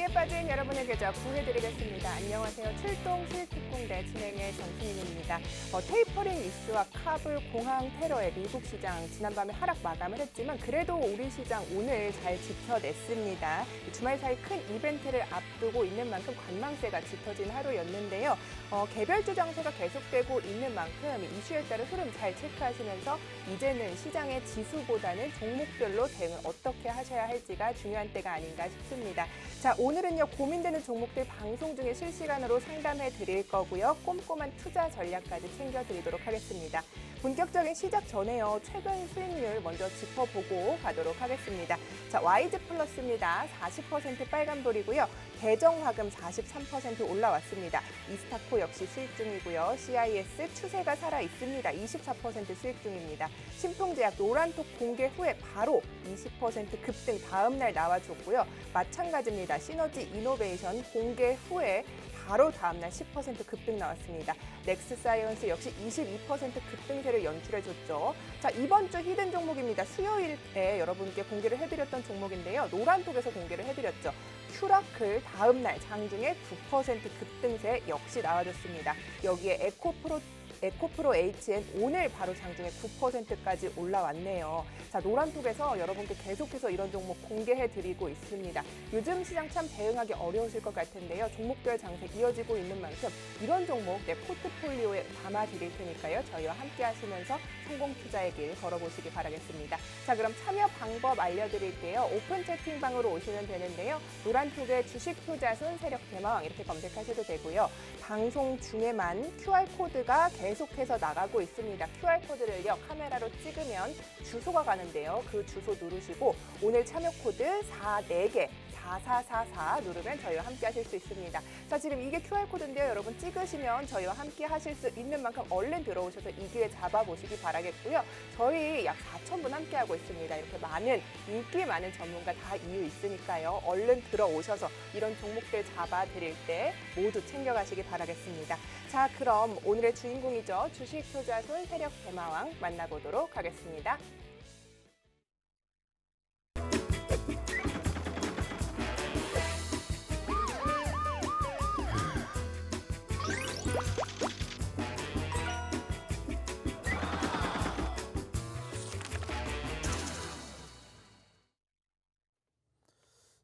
위기에 빠진 여러분의 계좌 구해드리겠습니다. 안녕하세요. 출동 수익특공대 진행의 정승민입니다. 테이퍼링 이슈와 카불 공항 테러에 미국 시장 지난밤에 하락 마감을 했지만 그래도 우리 시장 오늘 잘 지켜냈습니다. 주말 사이 큰 이벤트를 앞두고 있는 만큼 관망세가 짙어진 하루였는데요. 개별주 장세가 계속되고 있는 만큼 이슈에 따른 흐름 잘 체크하시면서 이제는 시장의 지수보다는 종목별로 대응을 어떻게 하셔야 할지가 중요한 때가 아닌가 싶습니다. 자, 오늘은요, 고민되는 종목들 방송 중에 실시간으로 상담해 드릴 거고요. 꼼꼼한 투자 전략까지 챙겨드리도록 하겠습니다. 본격적인 시작 전에요, 최근 수익률 먼저 짚어보고 가도록 하겠습니다. 자, YG 플러스입니다. 40% 빨간불이고요. 대정화금 43% 올라왔습니다. 이스타코 역시 수익 중이고요. CIS 추세가 살아있습니다. 24% 수익 중입니다. 신풍제약 노란톡 공개 후에 바로 20% 급등 다음 날 나와줬고요. 마찬가지입니다. 시너지 이노베이션 공개 후에 바로 다음날 10% 급등 나왔습니다. 넥스사이언스 역시 22% 급등세를 연출해줬죠. 자, 이번 주 히든 종목입니다. 수요일에 여러분께 공개를 해드렸던 종목인데요. 노란톡에서 공개를 해드렸죠. 큐라클 다음날 장중에 9% 급등세 역시 나와줬습니다. 여기에 에코프로 HN 오늘 바로 장중에 9%까지 올라왔네요. 자, 노란톡에서 여러분께 계속해서 이런 종목 공개해드리고 있습니다. 요즘 시장 참 대응하기 어려우실 것 같은데요. 종목별 장세 이어지고 있는 만큼 이런 종목 내 포트폴리오에 담아드릴 테니까요. 저희와 함께 하시면서 성공 투자의 길 걸어보시기 바라겠습니다. 자, 그럼 참여 방법 알려드릴게요. 오픈 채팅방으로 오시면 되는데요. 노란톡에 주식 투자손 세력 대망 이렇게 검색하셔도 되고요. 방송 중에만 QR코드가 계속해서 나가고 있습니다. QR코드를요, 카메라로 찍으면 주소가 가는데요. 그 주소 누르시고 오늘 참여 코드 4개 4444 누르면 저희와 함께 하실 수 있습니다. 자, 지금 이게 QR코드인데요. 여러분 찍으시면 저희와 함께 하실 수 있는 만큼 얼른 들어오셔서 이 기회 잡아보시기 바라겠고요. 저희 약 4,000분 함께 하고 있습니다. 이렇게 많은 인기 많은 전문가 다 이유 있으니까요. 얼른 들어오셔서 이런 종목들 잡아드릴 때 모두 챙겨가시기 바라겠습니다. 자, 그럼 오늘의 주인공이죠. 주식투자손 세력 대마왕 만나보도록 하겠습니다.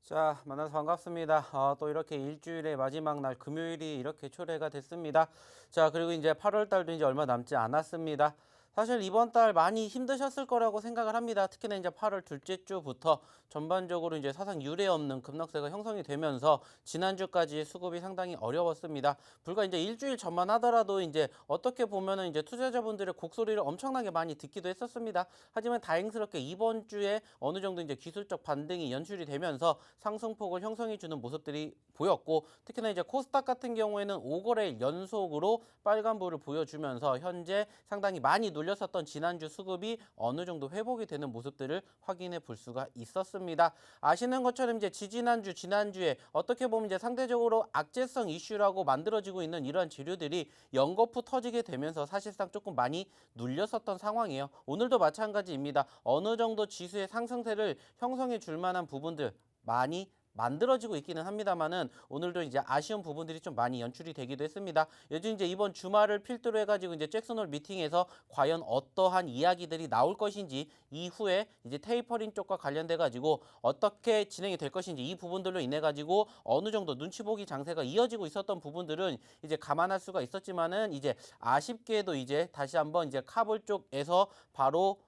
자, 만나서 반갑습니다. 또 이렇게 일주일의 마지막 날 금요일이 이렇게 초래가 됐습니다. 자, 그리고 이제 8월 달도 이제 얼마 남지 않았습니다. 사실 이번 달 많이 힘드셨을 거라고 생각을 합니다. 특히나 이제 8월 둘째 주부터 전반적으로 이제 사상 유례 없는 급락세가 형성이 되면서 지난주까지 수급이 상당히 어려웠습니다. 불과 이제 일주일 전만 하더라도 이제 어떻게 보면은 이제 투자자분들의 곡소리를 엄청나게 많이 듣기도 했었습니다. 하지만 다행스럽게 이번 주에 어느 정도 이제 기술적 반등이 연출이 되면서 상승폭을 형성해 주는 모습들이 보였고, 특히나 이제 코스닥 같은 경우에는 5거래일 연속으로 빨간불을 보여주면서 현재 상당히 많이 눌렸었던 지난주 수급이 어느 정도 회복이 되는 모습들을 확인해 볼 수가 있었습니다. 아시는 것처럼 이제 지난주에 어떻게 보면 이제 상대적으로 악재성 이슈라고 만들어지고 있는 이러한 재료들이 연거푸 터지게 되면서 사실상 조금 많이 눌렸었던 상황이에요. 오늘도 마찬가지입니다. 어느 정도 지수의 상승세를 형성해 줄 만한 부분들 많이 만들어지고 있기는 합니다만은 오늘도 이제 아쉬운 부분들이 좀 많이 연출이 되기도 했습니다. 요즘 이제 이번 주말을 필두로 해가지고 이제 잭슨홀 미팅에서 과연 어떠한 이야기들이 나올 것인지, 이후에 이제 테이퍼링 쪽과 관련돼 가지고 어떻게 진행이 될 것인지, 이 부분들로 인해 가지고 어느 정도 눈치 보기 장세가 이어지고 있었던 부분들은 이제 감안할 수가 있었지만은 이제 아쉽게도 이제 다시 한번 이제 카불 쪽에서 바로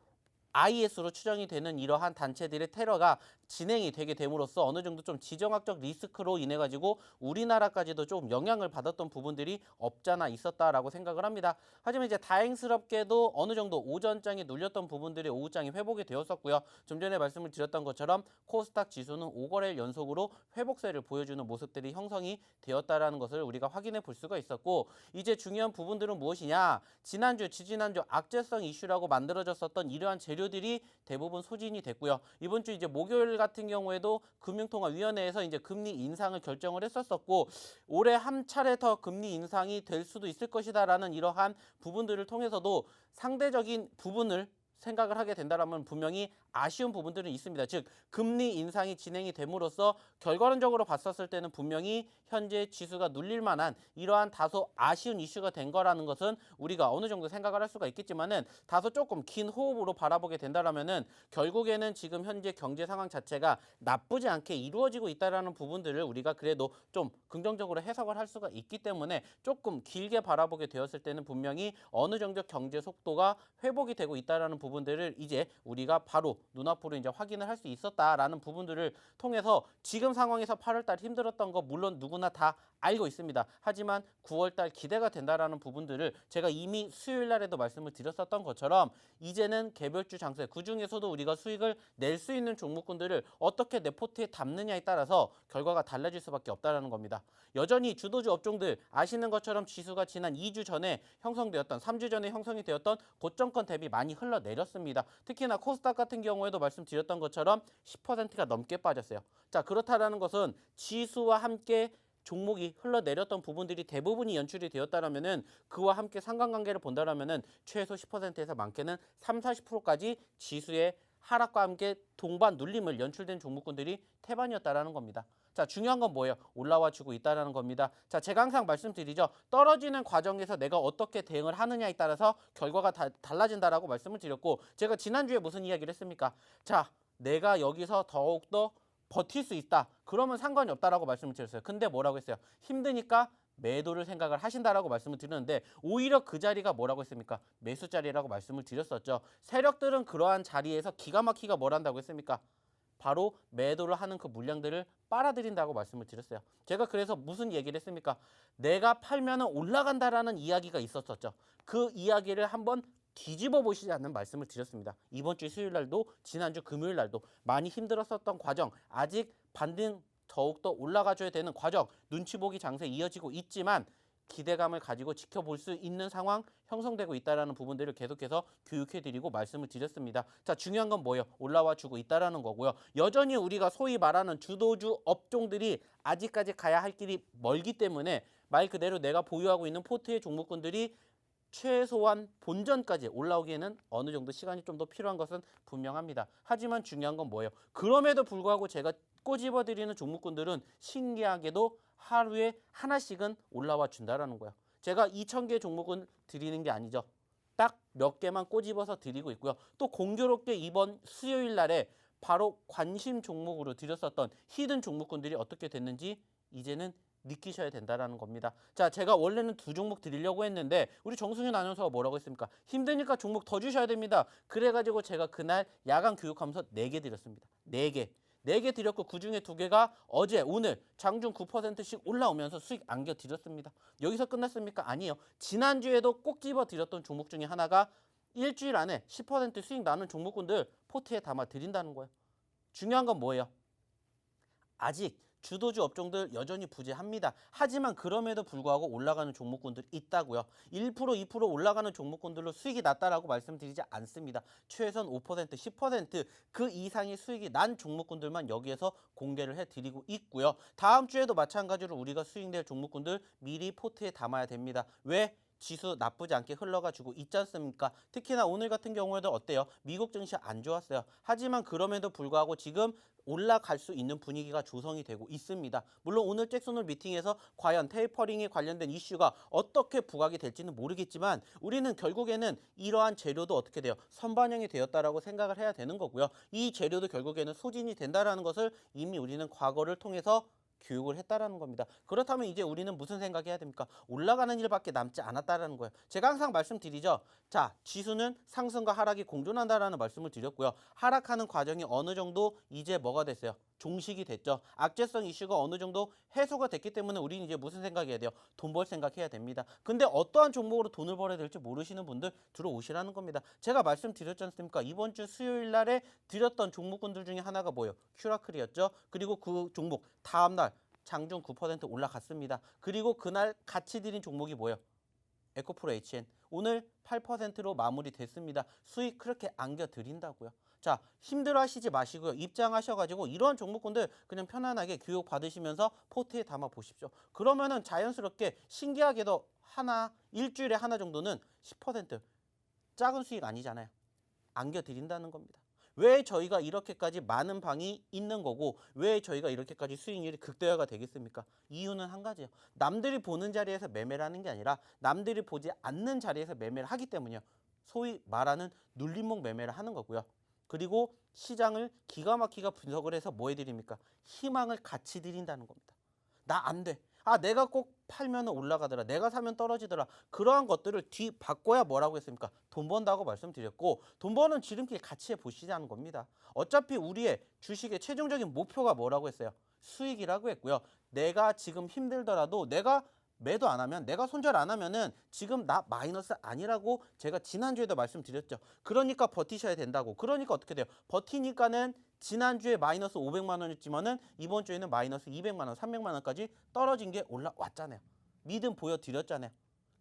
IS로 추정이 되는 이러한 단체들의 테러가 진행이 되게 됨으로써 어느 정도 좀 지정학적 리스크로 인해 가지고 우리나라까지도 좀 영향을 받았던 부분들이 없잖아 있었다라고 생각을 합니다. 하지만 이제 다행스럽게도 어느 정도 오전장에 눌렸던 부분들이 오후장에 회복이 되었었고요. 좀 전에 말씀을 드렸던 것처럼 코스닥 지수는 5거래일 연속으로 회복세를 보여주는 모습들이 형성이 되었다라는 것을 우리가 확인해 볼 수가 있었고, 이제 중요한 부분들은 무엇이냐? 지지난주 악재성 이슈라고 만들어졌었던 이러한 재료들이 대부분 소진이 됐고요. 이번 주 이제 목요일 같은 경우에도 금융통화위원회에서 이제 금리 인상을 결정을 했었었고, 올해 한 차례 더 금리 인상이 될 수도 있을 것이다라는 이러한 부분들을 통해서도 상대적인 부분을 생각을 하게 된다면 분명히 아쉬운 부분들은 있습니다. 즉 금리 인상이 진행이 됨으로써 결과론적으로 봤었을 때는 분명히 현재 지수가 눌릴 만한 이러한 다소 아쉬운 이슈가 된 거라는 것은 우리가 어느 정도 생각을 할 수가 있겠지만은 다소 조금 긴 호흡으로 바라보게 된다라면은 결국에는 지금 현재 경제 상황 자체가 나쁘지 않게 이루어지고 있다라는 부분들을 우리가 그래도 좀 긍정적으로 해석을 할 수가 있기 때문에 조금 길게 바라보게 되었을 때는 분명히 어느 정도 경제 속도가 회복이 되고 있다라는 부분들을 이제 우리가 바로 눈앞으로 이제 확인을 할 수 있었다라는 부분들을 통해서 지금 상황에서 8월 달 힘들었던 거 물론 누구나 다 알고 있습니다. 하지만 9월 달 기대가 된다라는 부분들을 제가 이미 수요일 날에도 말씀을 드렸었던 것처럼 이제는 개별주 장세 그중에서도 우리가 수익을 낼 수 있는 종목군들을 어떻게 내 포트에 담느냐에 따라서 결과가 달라질 수밖에 없다라는 겁니다. 여전히 주도주 업종들 아시는 것처럼 지수가 지난 2주 전에 형성되었던 3주 전에 형성이 되었던 고점권 대비 많이 흘러내렸습니다. 특히나 코스닥 같은 경우에도 말씀드렸던 것처럼 10%가 넘게 빠졌어요. 자, 그렇다라는 것은 지수와 함께 종목이 흘러내렸던 부분들이 대부분이 연출이 되었다라면은 그와 함께 상관관계를 본다라면은 최소 10%에서 많게는 3, 40%까지 지수의 하락과 함께 동반 눌림을 연출된 종목군들이 태반이었다라는 겁니다. 자, 중요한 건 뭐예요? 올라와 주고 있다라는 겁니다. 자, 제가 항상 말씀드리죠. 떨어지는 과정에서 내가 어떻게 대응을 하느냐에 따라서 결과가 달라진다라고 말씀을 드렸고 제가 지난주에 무슨 이야기를 했습니까? 자, 내가 여기서 더욱더 버틸 수 있다. 그러면 상관이 없다라고 말씀을 드렸어요. 근데 뭐라고 했어요? 힘드니까 매도를 생각을 하신다라고 말씀을 드렸는데 오히려 그 자리가 뭐라고 했습니까? 매수 자리라고 말씀을 드렸었죠. 세력들은 그러한 자리에서 기가 막히게 뭘 한다고 했습니까? 바로 매도를 하는 그 물량들을 빨아들인다고 말씀을 드렸어요. 제가 그래서 무슨 얘기를 했습니까? 내가 팔면은 올라간다라는 이야기가 있었었죠. 그 이야기를 한번 뒤집어 보시지 않는 말씀을 드렸습니다. 이번 주 수요일 날도 지난주 금요일 날도 많이 힘들었었던 과정, 아직 반등 더욱더 올라가줘야 되는 과정, 눈치 보기 장세 이어지고 있지만 기대감을 가지고 지켜볼 수 있는 상황 형성되고 있다는 부분들을 계속해서 교육해드리고 말씀을 드렸습니다. 자, 중요한 건 뭐예요? 올라와 주고 있다는 거고요. 여전히 우리가 소위 말하는 주도주 업종들이 아직까지 가야 할 길이 멀기 때문에 말 그대로 내가 보유하고 있는 포트의 종목군들이 최소한 본전까지 올라오기에는 어느 정도 시간이 좀 더 필요한 것은 분명합니다. 하지만 중요한 건 뭐예요? 그럼에도 불구하고 제가 꼬집어드리는 종목군들은 신기하게도 하루에 하나씩은 올라와 준다라는 거예요. 제가 2,000개 종목은 드리는 게 아니죠. 딱 몇 개만 꼬집어서 드리고 있고요. 또 공교롭게 이번 수요일 날에 바로 관심 종목으로 드렸었던 히든 종목군들이 어떻게 됐는지 이제는 느끼셔야 된다라는 겁니다. 자, 제가 원래는 2종목 드리려고 했는데 우리 정승윤 아나운서가 뭐라고 했습니까? 힘드니까 종목 더 주셔야 됩니다. 그래가지고 제가 그날 야간 교육하면서 4개 드렸습니다. 4개. 4개 드렸고 그중에 2개가 어제 오늘 장중 9%씩 올라오면서 수익 안겨 드렸습니다. 여기서 끝났습니까? 아니에요. 지난주에도 꼭 집어 드렸던 종목 중에 하나가 일주일 안에 10% 수익 나는 종목군들 포트에 담아 드린다는 거예요. 중요한 건 뭐예요? 아직 주도주 업종들 여전히 부재합니다. 하지만 그럼에도 불구하고 올라가는 종목군들이 있다고요. 1%, 2% 올라가는 종목군들로 수익이 났다라고 말씀드리지 않습니다. 최소한 5%, 10%그 이상의 수익이 난 종목군들만 여기에서 공개를 해드리고 있고요. 다음 주에도 마찬가지로 우리가 수익 낼 종목군들 미리 포트에 담아야 됩니다. 왜? 지수 나쁘지 않게 흘러가지고 있지 않습니까? 특히나 오늘 같은 경우에도 어때요? 미국 증시 안 좋았어요. 하지만 그럼에도 불구하고 지금 올라갈 수 있는 분위기가 조성이 되고 있습니다. 물론 오늘 잭슨홀 미팅에서 과연 테이퍼링에 관련된 이슈가 어떻게 부각이 될지는 모르겠지만 우리는 결국에는 이러한 재료도 어떻게 돼요? 선반영이 되었다라고 생각을 해야 되는 거고요. 이 재료도 결국에는 소진이 된다라는 것을 이미 우리는 과거를 통해서 교육을 했다라는 겁니다. 그렇다면 이제 우리는 무슨 생각해야 됩니까? 올라가는 일밖에 남지 않았다라는 거예요. 제가 항상 말씀드리죠. 자, 지수는 상승과 하락이 공존한다라는 말씀을 드렸고요. 하락하는 과정이 어느 정도 이제 뭐가 됐어요? 종식이 됐죠. 악재성 이슈가 어느 정도 해소가 됐기 때문에 우리는 이제 무슨 생각해야 돼요? 돈 벌 생각해야 됩니다. 근데 어떠한 종목으로 돈을 벌어야 될지 모르시는 분들 들어오시라는 겁니다. 제가 말씀드렸지 않습니까? 이번 주 수요일 날에 드렸던 종목군들 중에 하나가 뭐예요? 큐라클이었죠. 그리고 그 종목 다음날 장중 9% 올라갔습니다. 그리고 그날 같이 드린 종목이 뭐예요? 에코프로 HN. 오늘 8%로 마무리됐습니다. 수익 그렇게 안겨드린다고요. 자, 힘들어 하시지 마시고요. 입장하셔가지고 이러한 종목군들 그냥 편안하게 교육 받으시면서 포트에 담아 보십시오. 그러면은 자연스럽게 신기하게도 일주일에 하나 정도는 10% 작은 수익 아니잖아요. 안겨드린다는 겁니다. 왜 저희가 이렇게까지 많은 방이 있는 거고 왜 저희가 이렇게까지 수익률이 극대화가 되겠습니까? 이유는 한 가지예요. 남들이 보는 자리에서 매매를 하는 게 아니라 남들이 보지 않는 자리에서 매매를 하기 때문이에요. 소위 말하는 눌림목 매매를 하는 거고요. 그리고 시장을 기가 막히게 분석을 해서 뭐 해드립니까? 희망을 같이 드린다는 겁니다. 나 안 돼. 아, 내가 꼭 팔면 올라가더라. 내가 사면 떨어지더라. 그러한 것들을 뒤 바꿔야 뭐라고 했습니까? 돈 번다고 말씀드렸고 돈 버는 지름길 같이 해보시자는 겁니다. 어차피 우리의 주식의 최종적인 목표가 뭐라고 했어요? 수익이라고 했고요. 내가 지금 힘들더라도 내가 매도 안 하면 내가 손절 안 하면은 지금 나 마이너스 아니라고 제가 지난주에도 말씀드렸죠. 그러니까 버티셔야 된다고. 그러니까 어떻게 돼요? 버티니까는 지난주에 마이너스 500만 원이었지만은 이번 주에는 마이너스 200만 원, 300만 원까지 떨어진 게 올라왔잖아요. 믿음 보여드렸잖아요.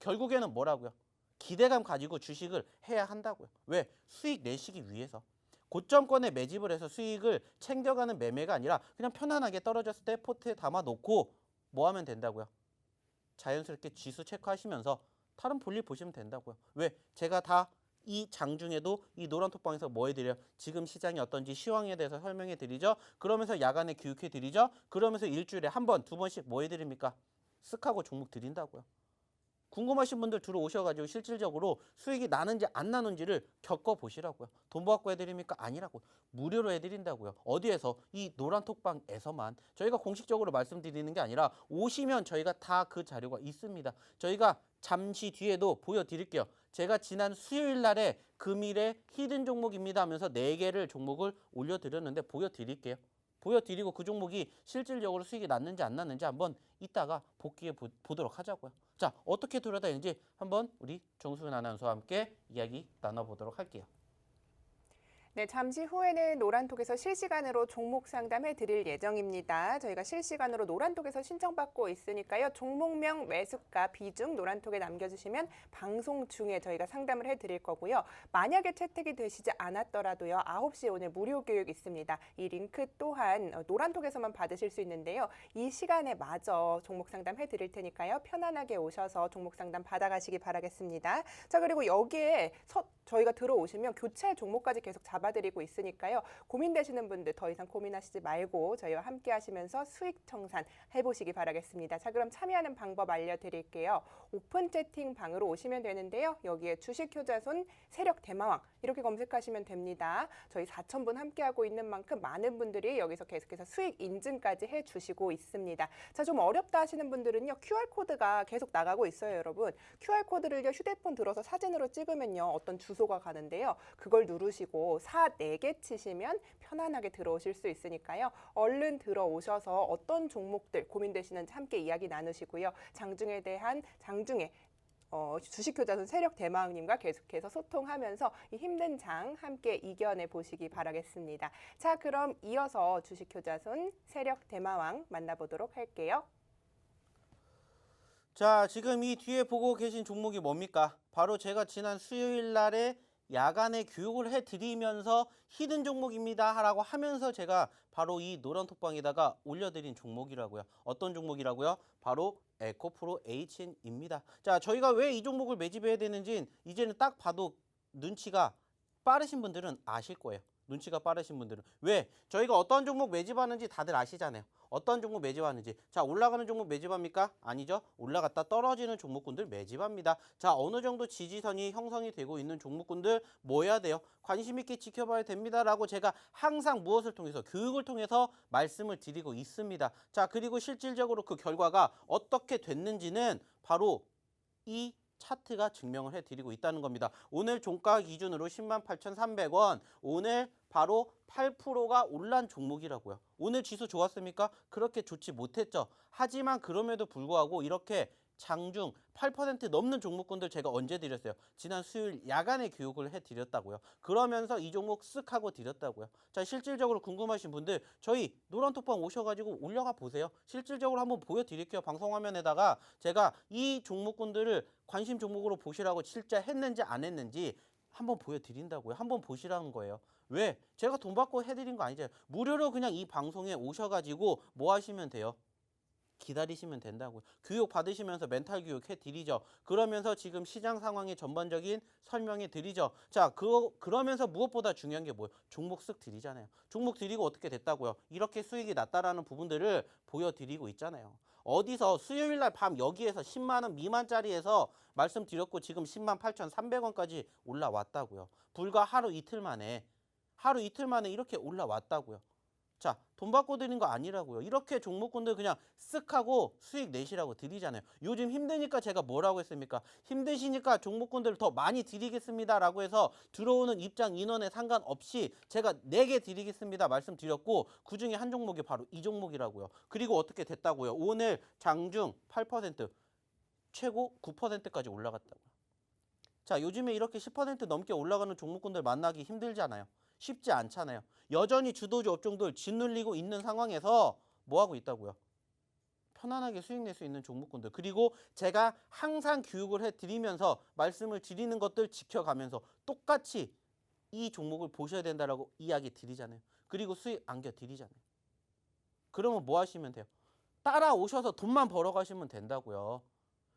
결국에는 뭐라고요? 기대감 가지고 주식을 해야 한다고요. 왜? 수익 내시기 위해서. 고점권에 매집을 해서 수익을 챙겨가는 매매가 아니라 그냥 편안하게 떨어졌을 때 포트에 담아 놓고 뭐 하면 된다고요? 자연스럽게 지수 체크하시면서 다른 볼일 보시면 된다고요. 왜? 제가 다 이 장중에도 이 노란 톡방에서 뭐 해드려요? 지금 시장이 어떤지 시황에 대해서 설명해 드리죠. 그러면서 야간에 교육해 드리죠. 그러면서 일주일에 한 번, 두 번씩 뭐 해드립니까? 쓱하고 종목 드린다고요. 궁금하신 분들 들어오셔가지고 실질적으로 수익이 나는지 안 나는지를 겪어보시라고요. 돈 받고 해드립니까? 아니라고. 무료로 해드린다고요. 어디에서? 이 노란 톡방에서만. 저희가 공식적으로 말씀드리는 게 아니라 오시면 저희가 다 그 자료가 있습니다. 저희가 잠시 뒤에도 보여드릴게요. 제가 지난 수요일 날에 금일에 히든 종목입니다 하면서 4개를 종목을 올려드렸는데 보여드릴게요. 보여드리고 그 종목이 실질적으로 수익이 났는지 안 났는지 한번 이따가 복귀해 보도록 하자고요. 자, 어떻게 돌아다니는지 한번 우리 정수근 아나운서와 함께 이야기 나눠보도록 할게요. 네, 잠시 후에는 노란톡에서 실시간으로 종목 상담해 드릴 예정입니다. 저희가 실시간으로 노란톡에서 신청받고 있으니까요. 종목명, 매수가, 비중 노란톡에 남겨주시면 방송 중에 저희가 상담을 해 드릴 거고요. 만약에 채택이 되시지 않았더라도요. 9시에 오늘 무료 교육 있습니다. 이 링크 또한 노란톡에서만 받으실 수 있는데요. 이 시간에 마저 종목 상담 해 드릴 테니까요. 편안하게 오셔서 종목 상담 받아가시기 바라겠습니다. 자, 그리고 여기에 저희가 들어오시면 교체 종목까지 계속 잡아드리고 있으니까요. 고민되시는 분들 더 이상 고민하시지 말고 저희와 함께 하시면서 수익 청산 해보시기 바라겠습니다. 자, 그럼 참여하는 방법 알려드릴게요. 오픈 채팅 방으로 오시면 되는데요. 여기에 주식 효자손 세력 대마왕 이렇게 검색하시면 됩니다. 저희 4,000분 함께하고 있는 만큼 많은 분들이 여기서 계속해서 수익 인증까지 해주시고 있습니다. 자, 좀 어렵다 하시는 분들은요. QR코드가 계속 나가고 있어요, 여러분. QR코드를요. 휴대폰 들어서 사진으로 찍으면요. 어떤 주소가 가는데요. 그걸 누르시고 4개 치시면 편안하게 들어오실 수 있으니까요. 얼른 들어오셔서 어떤 종목들 고민되시는지 함께 이야기 나누시고요. 장중에 대한 장중에 주식효자손 세력 대마왕님과 계속해서 소통하면서 이 힘든 장 함께 이겨내 보시기 바라겠습니다. 자, 그럼 이어서 주식효자손 세력 대마왕 만나보도록 할게요. 자, 지금 이 뒤에 보고 계신 종목이 뭡니까? 바로 제가 지난 수요일 날에 야간에 교육을 해드리면서 히든 종목입니다 라고 하면서 제가 바로 이 노란 톡방에다가 올려드린 종목이라고요. 어떤 종목이라고요? 바로 에코프로 HN입니다. 자, 저희가 왜 이 종목을 매집해야 되는지 이제는 딱 봐도 눈치가 빠르신 분들은 아실 거예요. 눈치가 빠르신 분들은. 왜? 저희가 어떤 종목 매집하는지 다들 아시잖아요. 어떤 종목 매집하는지. 자, 올라가는 종목 매집합니까? 아니죠. 올라갔다 떨어지는 종목군들 매집합니다. 자, 어느 정도 지지선이 형성이 되고 있는 종목군들 뭐 해야 돼요? 관심 있게 지켜봐야 됩니다라고 제가 항상 무엇을 통해서 교육을 통해서 말씀을 드리고 있습니다. 자, 그리고 실질적으로 그 결과가 어떻게 됐는지는 바로 이 차트가 증명을 해드리고 있다는 겁니다. 오늘 종가 기준으로 108,300원, 오늘 바로 8%가 올란 종목이라고요. 오늘 지수 좋았습니까? 그렇게 좋지 못했죠. 하지만 그럼에도 불구하고 이렇게 장중 8% 넘는 종목군들 제가 언제 드렸어요? 지난 수요일 야간에 교육을 해드렸다고요. 그러면서 이 종목 쓱 하고 드렸다고요. 자, 실질적으로 궁금하신 분들 저희 노란톡방 오셔가지고 올려가 보세요. 실질적으로 한번 보여드릴게요. 방송화면에다가 제가 이 종목군들을 관심 종목으로 보시라고 실제 했는지 안 했는지 한번 보여드린다고요. 한번 보시라는 거예요. 왜? 제가 돈 받고 해드린 거 아니죠. 무료로 그냥 이 방송에 오셔가지고 뭐 하시면 돼요? 기다리시면 된다고요. 교육 받으시면서 멘탈 교육 해드리죠. 그러면서 지금 시장 상황의 전반적인 설명해 드리죠. 자, 그러면서 무엇보다 중요한 게 뭐예요? 종목 쓱 드리잖아요. 종목 드리고 어떻게 됐다고요? 이렇게 수익이 났다라는 부분들을 보여드리고 있잖아요. 어디서 수요일 날 밤 여기에서 10만 원 미만짜리에서 말씀드렸고 지금 10만 8,300원까지 올라왔다고요. 불과 하루 이틀 만에 이렇게 올라왔다고요. 자, 돈 받고 드린 거 아니라고요. 이렇게 종목군들 그냥 쓱 하고 수익 내시라고 드리잖아요. 요즘 힘드니까 제가 뭐라고 했습니까? 힘드시니까 종목군들 더 많이 드리겠습니다 라고 해서 들어오는 입장 인원에 상관없이 제가 4개 드리겠습니다 말씀드렸고 그중에 한 종목이 바로 이 종목이라고요. 그리고 어떻게 됐다고요? 오늘 장중 8% 최고 9%까지 올라갔다고요. 자, 요즘에 이렇게 10% 넘게 올라가는 종목군들 만나기 힘들잖아요. 쉽지 않잖아요. 여전히 주도주 업종들 짓눌리고 있는 상황에서 뭐 하고 있다고요? 편안하게 수익 낼 수 있는 종목군들. 그리고 제가 항상 교육을 해드리면서 말씀을 드리는 것들 지켜가면서 똑같이 이 종목을 보셔야 된다라고 이야기 드리잖아요. 그리고 수익 안겨 드리잖아요. 그러면 뭐 하시면 돼요? 따라오셔서 돈만 벌어가시면 된다고요.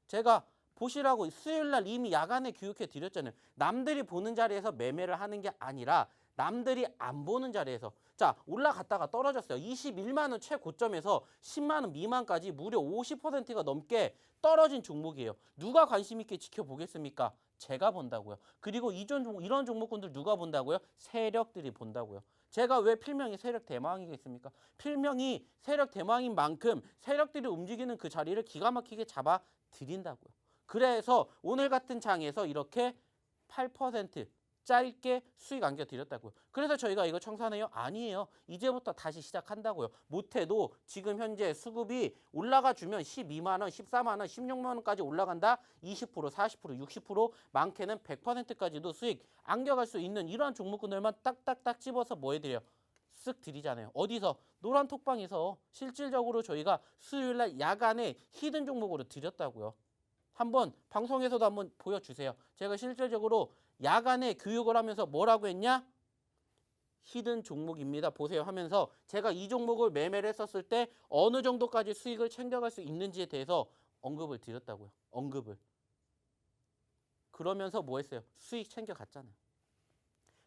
제가 보시라고 수요일 날 이미 야간에 교육해 드렸잖아요. 남들이 보는 자리에서 매매를 하는 게 아니라 남들이 안 보는 자리에서 자 올라갔다가 떨어졌어요. 21만 원 최고점에서 10만 원 미만까지 무려 50%가 넘게 떨어진 종목이에요. 누가 관심 있게 지켜보겠습니까? 제가 본다고요. 그리고 이런 종목군들 누가 본다고요? 세력들이 본다고요. 제가 왜 필명이 세력 대망이겠습니까? 필명이 세력 대망인 만큼 세력들이 움직이는 그 자리를 기가 막히게 잡아 드린다고요. 그래서 오늘 같은 장에서 이렇게 8% 짧게 수익 안겨드렸다고요. 그래서 저희가 이거 청산해요? 아니에요. 이제부터 다시 시작한다고요. 못해도 지금 현재 수급이 올라가 주면 12만 원, 14만 원, 16만 원까지 올라간다. 20%, 40%, 60% 많게는 100%까지도 수익 안겨갈 수 있는 이러한 종목군들만 딱딱딱 집어서 뭐 해드려요? 쓱 드리잖아요. 어디서? 노란 톡방에서 실질적으로 저희가 수요일날 야간에 히든 종목으로 드렸다고요. 한번 방송에서도 한번 보여주세요. 제가 실질적으로 야간에 교육을 하면서 뭐라고 했냐? 히든 종목입니다. 보세요 하면서 제가 이 종목을 매매를 했었을 때 어느 정도까지 수익을 챙겨갈 수 있는지에 대해서 언급을 드렸다고요. 언급을. 그러면서 뭐 했어요? 수익 챙겨갔잖아요.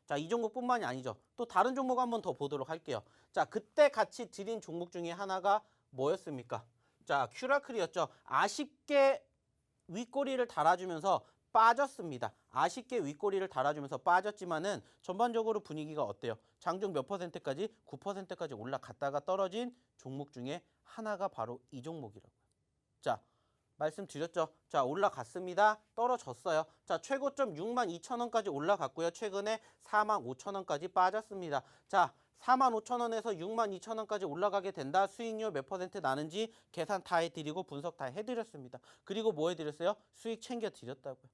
자, 이 종목뿐만이 아니죠. 또 다른 종목 한번 더 보도록 할게요. 자, 그때 같이 드린 종목 중에 하나가 뭐였습니까? 자, 큐라클이었죠. 아쉽게 윗꼬리를 달아주면서 빠졌습니다. 아쉽게 윗꼬리를 달아주면서 빠졌지만은 전반적으로 분위기가 어때요? 장중 몇 %까지? 9%까지 올라갔다가 떨어진 종목 중에 하나가 바로 이 종목이라고요. 자, 말씀드렸죠. 자, 올라갔습니다. 떨어졌어요. 자, 최고점 62,000원까지 올라갔고요. 최근에 45,000원까지 빠졌습니다. 자, 45,000원에서 62,000원까지 올라가게 된다. 수익률 몇 % 나는지 계산 다 해드리고 분석 다 해드렸습니다. 그리고 뭐 해드렸어요? 수익 챙겨드렸다고요.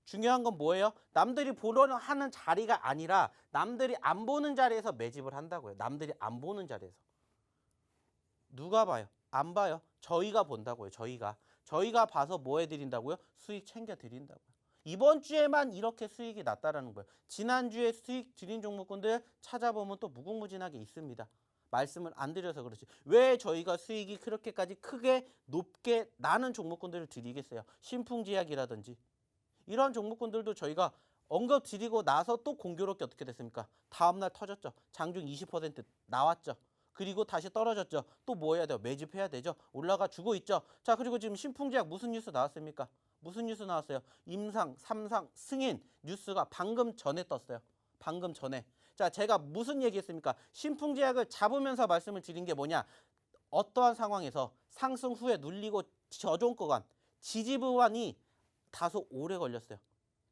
중요한 건 뭐예요? 남들이 보려 하는 자리가 아니라 남들이 안 보는 자리에서 매집을 한다고요. 남들이 안 보는 자리에서. 누가 봐요? 안 봐요. 저희가 본다고요. 저희가 봐서 뭐 해드린다고요? 수익 챙겨드린다고요. 이번 주에만 이렇게 수익이 났다라는 거예요. 지난주에 수익 드린 종목군들 찾아보면 또 무궁무진하게 있습니다. 말씀을 안 드려서 그렇지. 왜 저희가 수익이 그렇게까지 크게 높게 나는 종목군들을 드리겠어요? 신풍제약이라든지 이런 종목군들도 저희가 언급 드리고 나서 또 공교롭게 어떻게 됐습니까? 다음날 터졌죠. 장중 20% 나왔죠. 그리고 다시 떨어졌죠. 또 뭐 해야 돼요? 매집해야 되죠. 올라가 주고 있죠. 자, 그리고 지금 신풍제약 무슨 뉴스 나왔습니까? 무슨 뉴스 나왔어요? 임상, 삼상, 승인 뉴스가 방금 전에 떴어요. 방금 전에. 자, 제가 무슨 얘기했습니까? 신풍제약을 잡으면서 말씀을 드린 게 뭐냐? 어떠한 상황에서 상승 후에 눌리고 저종 구간, 지지 구간이 다소 오래 걸렸어요.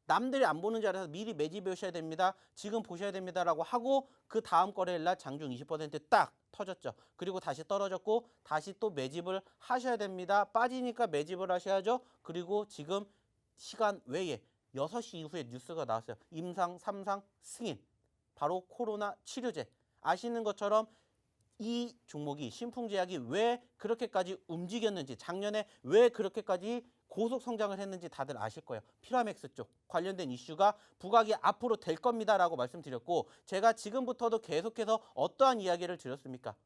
남들이 안 보는 자리에서 미리 매집해 오셔야 됩니다. 지금 보셔야 됩니다라고 하고 그 다음 거래일 날 장중 20%딱 터졌죠. 그리고 다시 떨어졌고 다시 또 매집을 하셔야 됩니다. 빠지니까 매집을 하셔야죠. 그리고 지금 시간 외에 6시 이후에 뉴스가 나왔어요. 임상, 삼상, 승인. 바로 코로나 치료제. 아시는 것처럼 이 종목이 신풍제약이 왜 그렇게까지 움직였는지 작년에 왜 그렇게까지 고속 성장을 했는지 다들 아실 거예요. 피라맥스 쪽 관련된 이슈가 부각이 앞으로 될 겁니다라고 말씀드렸고 제가 지금부터도 계속해서 어떠한 이야기를 드렸습니까?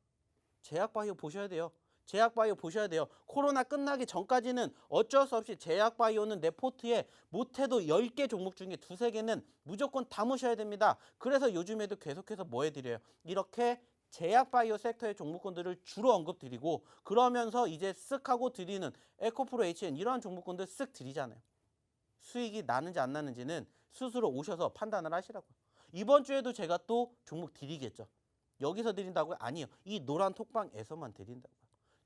제약바이오 보셔야 돼요. 제약바이오 보셔야 돼요. 코로나 끝나기 전까지는 어쩔 수 없이 제약바이오는 내 포트에 못해도 10개 종목 중에 2~3개는 무조건 담으셔야 됩니다. 그래서 요즘에도 계속해서 뭐 해드려요? 이렇게 제약바이오 섹터의 종목군들을 주로 언급드리고 그러면서 이제 쓱 하고 드리는 에코프로 HN 이러한 종목군들 쓱 드리잖아요. 수익이 나는지 안 나는지는 스스로 오셔서 판단을 하시라고요. 이번 주에도 제가 또 종목 드리겠죠. 여기서 드린다고요? 아니요. 이 노란 톡방에서만 드린다고요.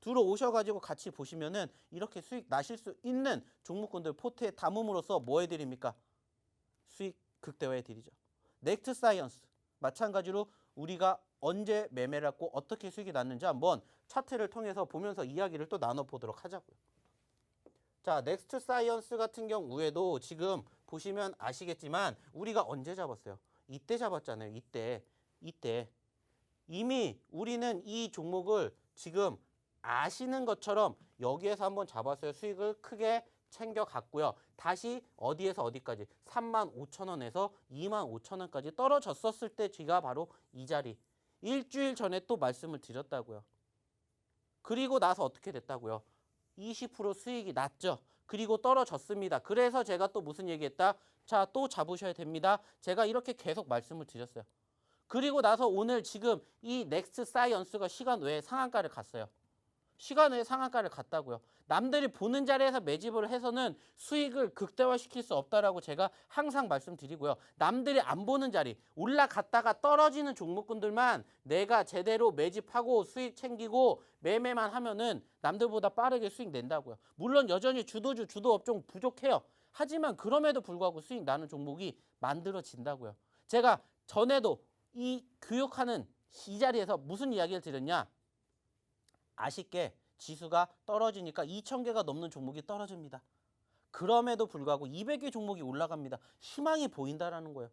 들어오셔가지고 같이 보시면은 이렇게 수익 나실 수 있는 종목군들 포트에 담음으로써 뭐 해드립니까? 수익 극대화해 드리죠. 넥트 사이언스 마찬가지로 우리가 언제 매매를 했고 어떻게 수익이 났는지 한번 차트를 통해서 보면서 이야기를 또 나눠보도록 하자고요. 자, 넥스트 사이언스 같은 경우에도 지금 보시면 아시겠지만 우리가 언제 잡았어요? 이때 잡았잖아요. 이때. 이미 우리는 이 종목을 지금 아시는 것처럼 여기에서 한번 잡았어요. 수익을 크게 챙겨갔고요. 다시 어디에서 어디까지? 35,000원에서 25,000원까지 떨어졌었을 때 제가 바로 이 자리. 일주일 전에 또 말씀을 드렸다고요. 그리고 나서 어떻게 됐다고요? 20% 수익이 났죠. 그리고 떨어졌습니다. 그래서 제가 또 무슨 얘기했다? 자, 또 잡으셔야 됩니다. 제가 이렇게 계속 말씀을 드렸어요. 그리고 나서 오늘 지금 이 넥스트 사이언스가 시간 외에 상한가를 갔어요. 시간 외에 상한가를 갔다고요. 남들이 보는 자리에서 매집을 해서는 수익을 극대화시킬 수 없다라고 제가 항상 말씀드리고요. 남들이 안 보는 자리, 올라갔다가 떨어지는 종목군들만 내가 제대로 매집하고 수익 챙기고 매매만 하면은 남들보다 빠르게 수익 낸다고요. 물론 여전히 주도주, 주도업종 부족해요. 하지만 그럼에도 불구하고 수익 나는 종목이 만들어진다고요. 제가 전에도 이 교육하는 이 자리에서 무슨 이야기를 드렸냐? 아쉽게 지수가 떨어지니까 2,000개가 넘는 종목이 떨어집니다. 그럼에도 불구하고 200개 종목이 올라갑니다. 희망이 보인다라는 거예요.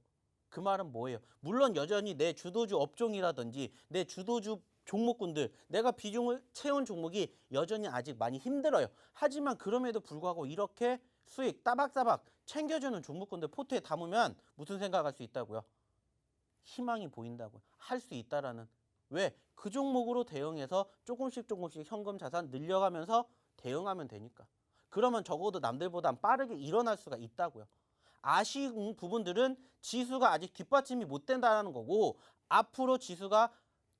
그 말은 뭐예요? 물론 여전히 내 주도주 업종이라든지 내 주도주 종목군들, 내가 비중을 채운 종목이 여전히 아직 많이 힘들어요. 하지만 그럼에도 불구하고 이렇게 수익 따박따박 챙겨주는 종목군들 포트에 담으면 무슨 생각할 수 있다고요? 희망이 보인다고요. 할 수 있다라는. 왜? 그 종목으로 대응해서 조금씩 현금 자산 늘려가면서 대응하면 되니까. 그러면 적어도 남들보다 빠르게 일어날 수가 있다고요. 아쉬운 부분들은 지수가 아직 뒷받침이 못 된다는 거고 앞으로 지수가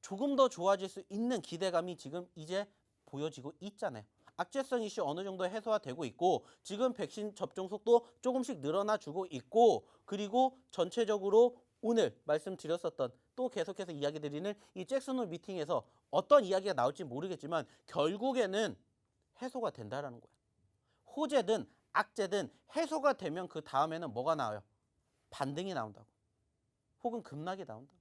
조금 더 좋아질 수 있는 기대감이 지금 이제 보여지고 있잖아요. 악재성 이슈 어느 정도 해소화되고 있고 지금 백신 접종 속도 조금씩 늘어나주고 있고 그리고 전체적으로 오늘 말씀드렸었던 또 계속해서 이야기 드리는 이 잭슨홀 미팅에서 어떤 이야기가 나올지 모르겠지만 결국에는 해소가 된다라는 거예요. 호재든 악재든 해소가 되면 그 다음에는 뭐가 나와요? 반등이 나온다고. 혹은 급락이 나온다고.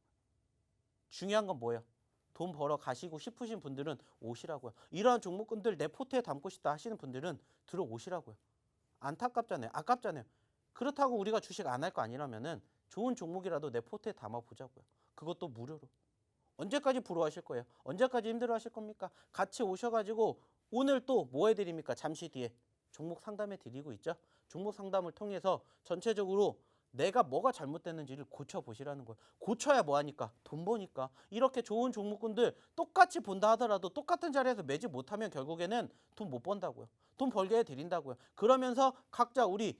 중요한 건 뭐예요? 돈 벌어 가시고 싶으신 분들은 오시라고요. 이러한 종목군들 내 포트에 담고 싶다 하시는 분들은 들어오시라고요. 안타깝잖아요. 아깝잖아요. 그렇다고 우리가 주식 안 할 거 아니라면은 좋은 종목이라도 내 포트에 담아보자고요. 그것도 무료로. 언제까지 부러워하실 거예요? 언제까지 힘들어하실 겁니까? 같이 오셔가지고 오늘 또 뭐 해드립니까? 잠시 뒤에 종목 상담해 드리고 있죠. 종목 상담을 통해서 전체적으로 내가 뭐가 잘못됐는지를 고쳐보시라는 거예요. 고쳐야 뭐하니까? 돈 버니까. 이렇게 좋은 종목군들 똑같이 본다 하더라도 똑같은 자리에서 매집 못하면 결국에는 돈 못 번다고요. 돈 벌게 해드린다고요. 그러면서 각자 우리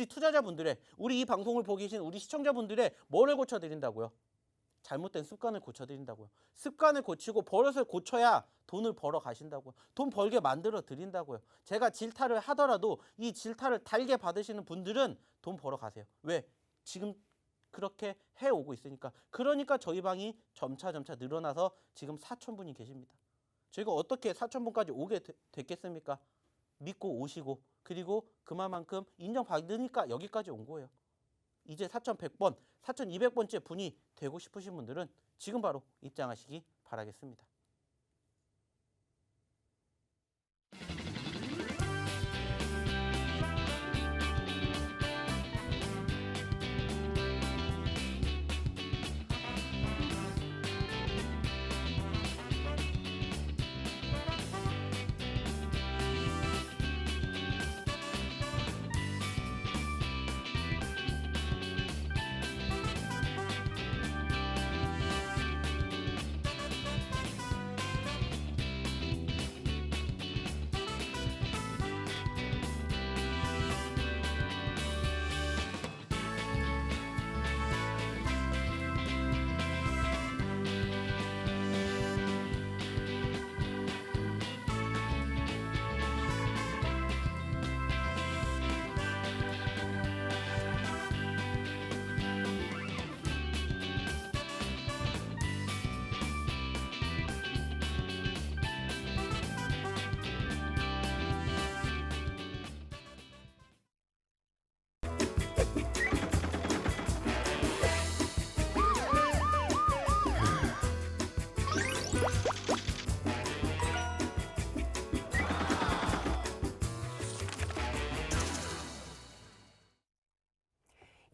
투자자분들의 우리 이 방송을 보고 계신 우리 시청자분들의 뭐를 고쳐드린다고요? 잘못된 습관을 고쳐드린다고요. 습관을 고치고 버릇을 고쳐야 돈을 벌어 가신다고요. 돈 벌게 만들어 드린다고요. 제가 질타를 하더라도 이 질타를 달게 받으시는 분들은 돈 벌어 가세요. 왜? 지금 그렇게 해오고 있으니까. 그러니까 저희 방이 점차 늘어나서 지금 4,000분이 계십니다. 저희가 어떻게 4,000분까지 오게 됐겠습니까? 믿고 오시고 그리고 그만큼 인정받으니까 여기까지 온 거예요. 이제 4,100번, 4,200번째 분이 되고 싶으신 분들은 지금 바로 입장하시기 바라겠습니다.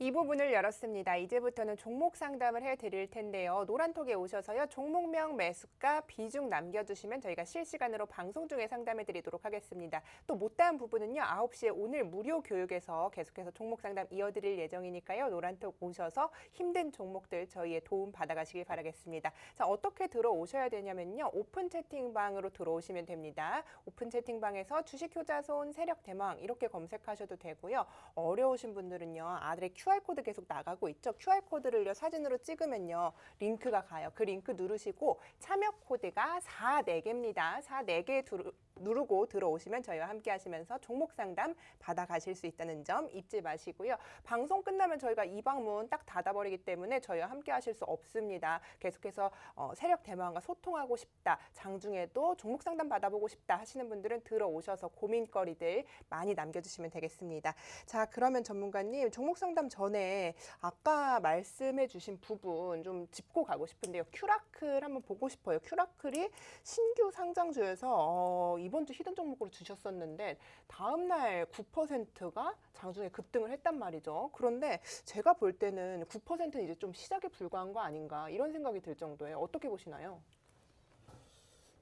이 부분을 열었습니다. 이제부터는 종목 상담을 해드릴 텐데요. 노란톡에 오셔서요. 종목명, 매수가, 비중 남겨주시면 저희가 실시간으로 방송 중에 상담해드리도록 하겠습니다. 또 못다한 부분은요. 9시에 오늘 무료 교육에서 계속해서 종목 상담 이어드릴 예정이니까요. 노란톡 오셔서 힘든 종목들 저희의 도움 받아가시길 바라겠습니다. 자, 어떻게 들어오셔야 되냐면요. 오픈 채팅방으로 들어오시면 됩니다. 오픈 채팅방에서 주식효자손, 세력대망 이렇게 검색하셔도 되고요. 어려우신 분들은요. 아래 QR코드 계속 나가고 있죠. QR코드를요. 사진으로 찍으면요. 링크가 가요. 그 링크 누르시고 참여 코드가 44개입니다. 44개 누르고 들어오시면 저희와 함께 하시면서 종목 상담 받아가실 수 있다는 점 잊지 마시고요. 방송 끝나면 저희가 이 방문 딱 닫아버리기 때문에 저희와 함께 하실 수 없습니다. 계속해서 세력 대망과 소통하고 싶다. 장중에도 종목 상담 받아보고 싶다 하시는 분들은 들어오셔서 고민거리들 많이 남겨주시면 되겠습니다. 자, 그러면 전문가님 종목 상담 전에 아까 말씀해 주신 부분 좀 짚고 가고 싶은데요. 큐라클 한번 보고 싶어요. 큐라클이 신규 상장주에서 이번 주 히든 종목으로 주셨었는데 다음 날 9%가 장중에 급등을 했단 말이죠. 그런데 제가 볼 때는 9%는 이제 좀 시작에 불과한 거 아닌가 이런 생각이 들 정도예요. 어떻게 보시나요?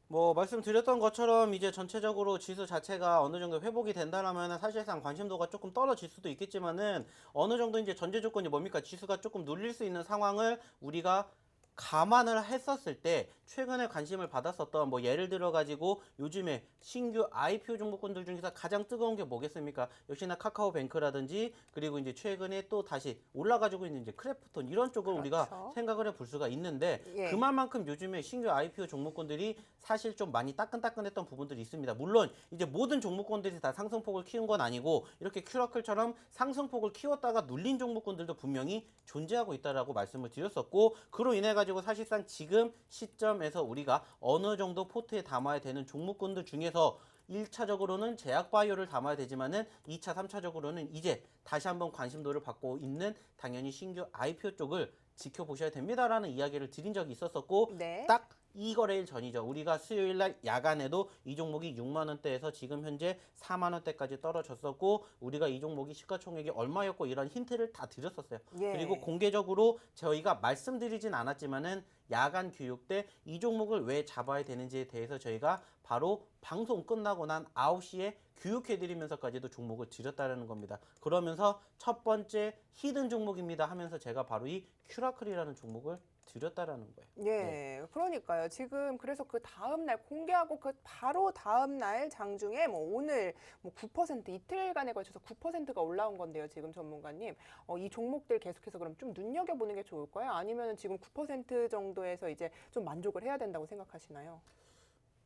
뭐 말씀드렸던 것처럼 이제 전체적으로 지수 자체가 어느 정도 회복이 된다라면 사실상 관심도가 조금 떨어질 수도 있겠지만은 어느 정도 이제 전제 조건이 뭡니까? 지수가 조금 눌릴 수 있는 상황을 우리가 감안을 했었을 때 최근에 관심을 받았었던 뭐 예를 들어 가지고 요즘에 신규 IPO 종목군들 중에서 가장 뜨거운 게 뭐겠습니까? 역시나 카카오뱅크라든지 그리고 이제 최근에 또 다시 올라가지고 있는 이제 크래프톤 이런 쪽을 그렇죠. 우리가 생각을 해볼 수가 있는데 예. 그만큼 요즘에 신규 IPO 종목군들이 사실 좀 많이 따끈따끈했던 부분들이 있습니다. 물론 이제 모든 종목군들이 다 상승폭을 키운 건 아니고 이렇게 큐라클처럼 상승폭을 키웠다가 눌린 종목군들도 분명히 존재하고 있다라고 말씀을 드렸었고 그로 인해 가지고 사실상 지금 시점에서 우리가 어느 정도 포트에 담아야 되는 종목군들 중에서 1차적으로는 제약바이오를 담아야 되지만은 2차, 3차적으로는 이제 다시 한번 관심도를 받고 있는 당연히 신규 IPO 쪽을 지켜보셔야 됩니다라는 이야기를 드린 적이 있었었고 네. 딱 이 거래일 전이죠. 우리가 수요일 날 야간에도 이 종목이 6만 원대에서 지금 현재 4만 원대까지 떨어졌었고 우리가 이 종목이 시가총액이 얼마였고 이런 힌트를 다 드렸었어요. 예. 그리고 공개적으로 저희가 말씀드리진 않았지만은 야간 교육 때 이 종목을 왜 잡아야 되는지에 대해서 저희가 바로 방송 끝나고 난 9시에 교육해드리면서까지도 종목을 드렸다는 겁니다. 그러면서 첫 번째 히든 종목입니다 하면서 제가 바로 이 큐라클이라는 종목을 드렸다라는 거예요. 예, 네. 그러니까요. 지금 그래서 그 다음 날 공개하고 그 바로 다음 날 장중에 뭐 오늘 뭐 9% 이틀간에 걸쳐서 9%가 올라온 건데요. 지금 전문가님, 이 종목들 계속해서 그럼 좀 눈여겨보는 게 좋을까요? 아니면 지금 9% 정도에서 이제 좀 만족을 해야 된다고 생각하시나요?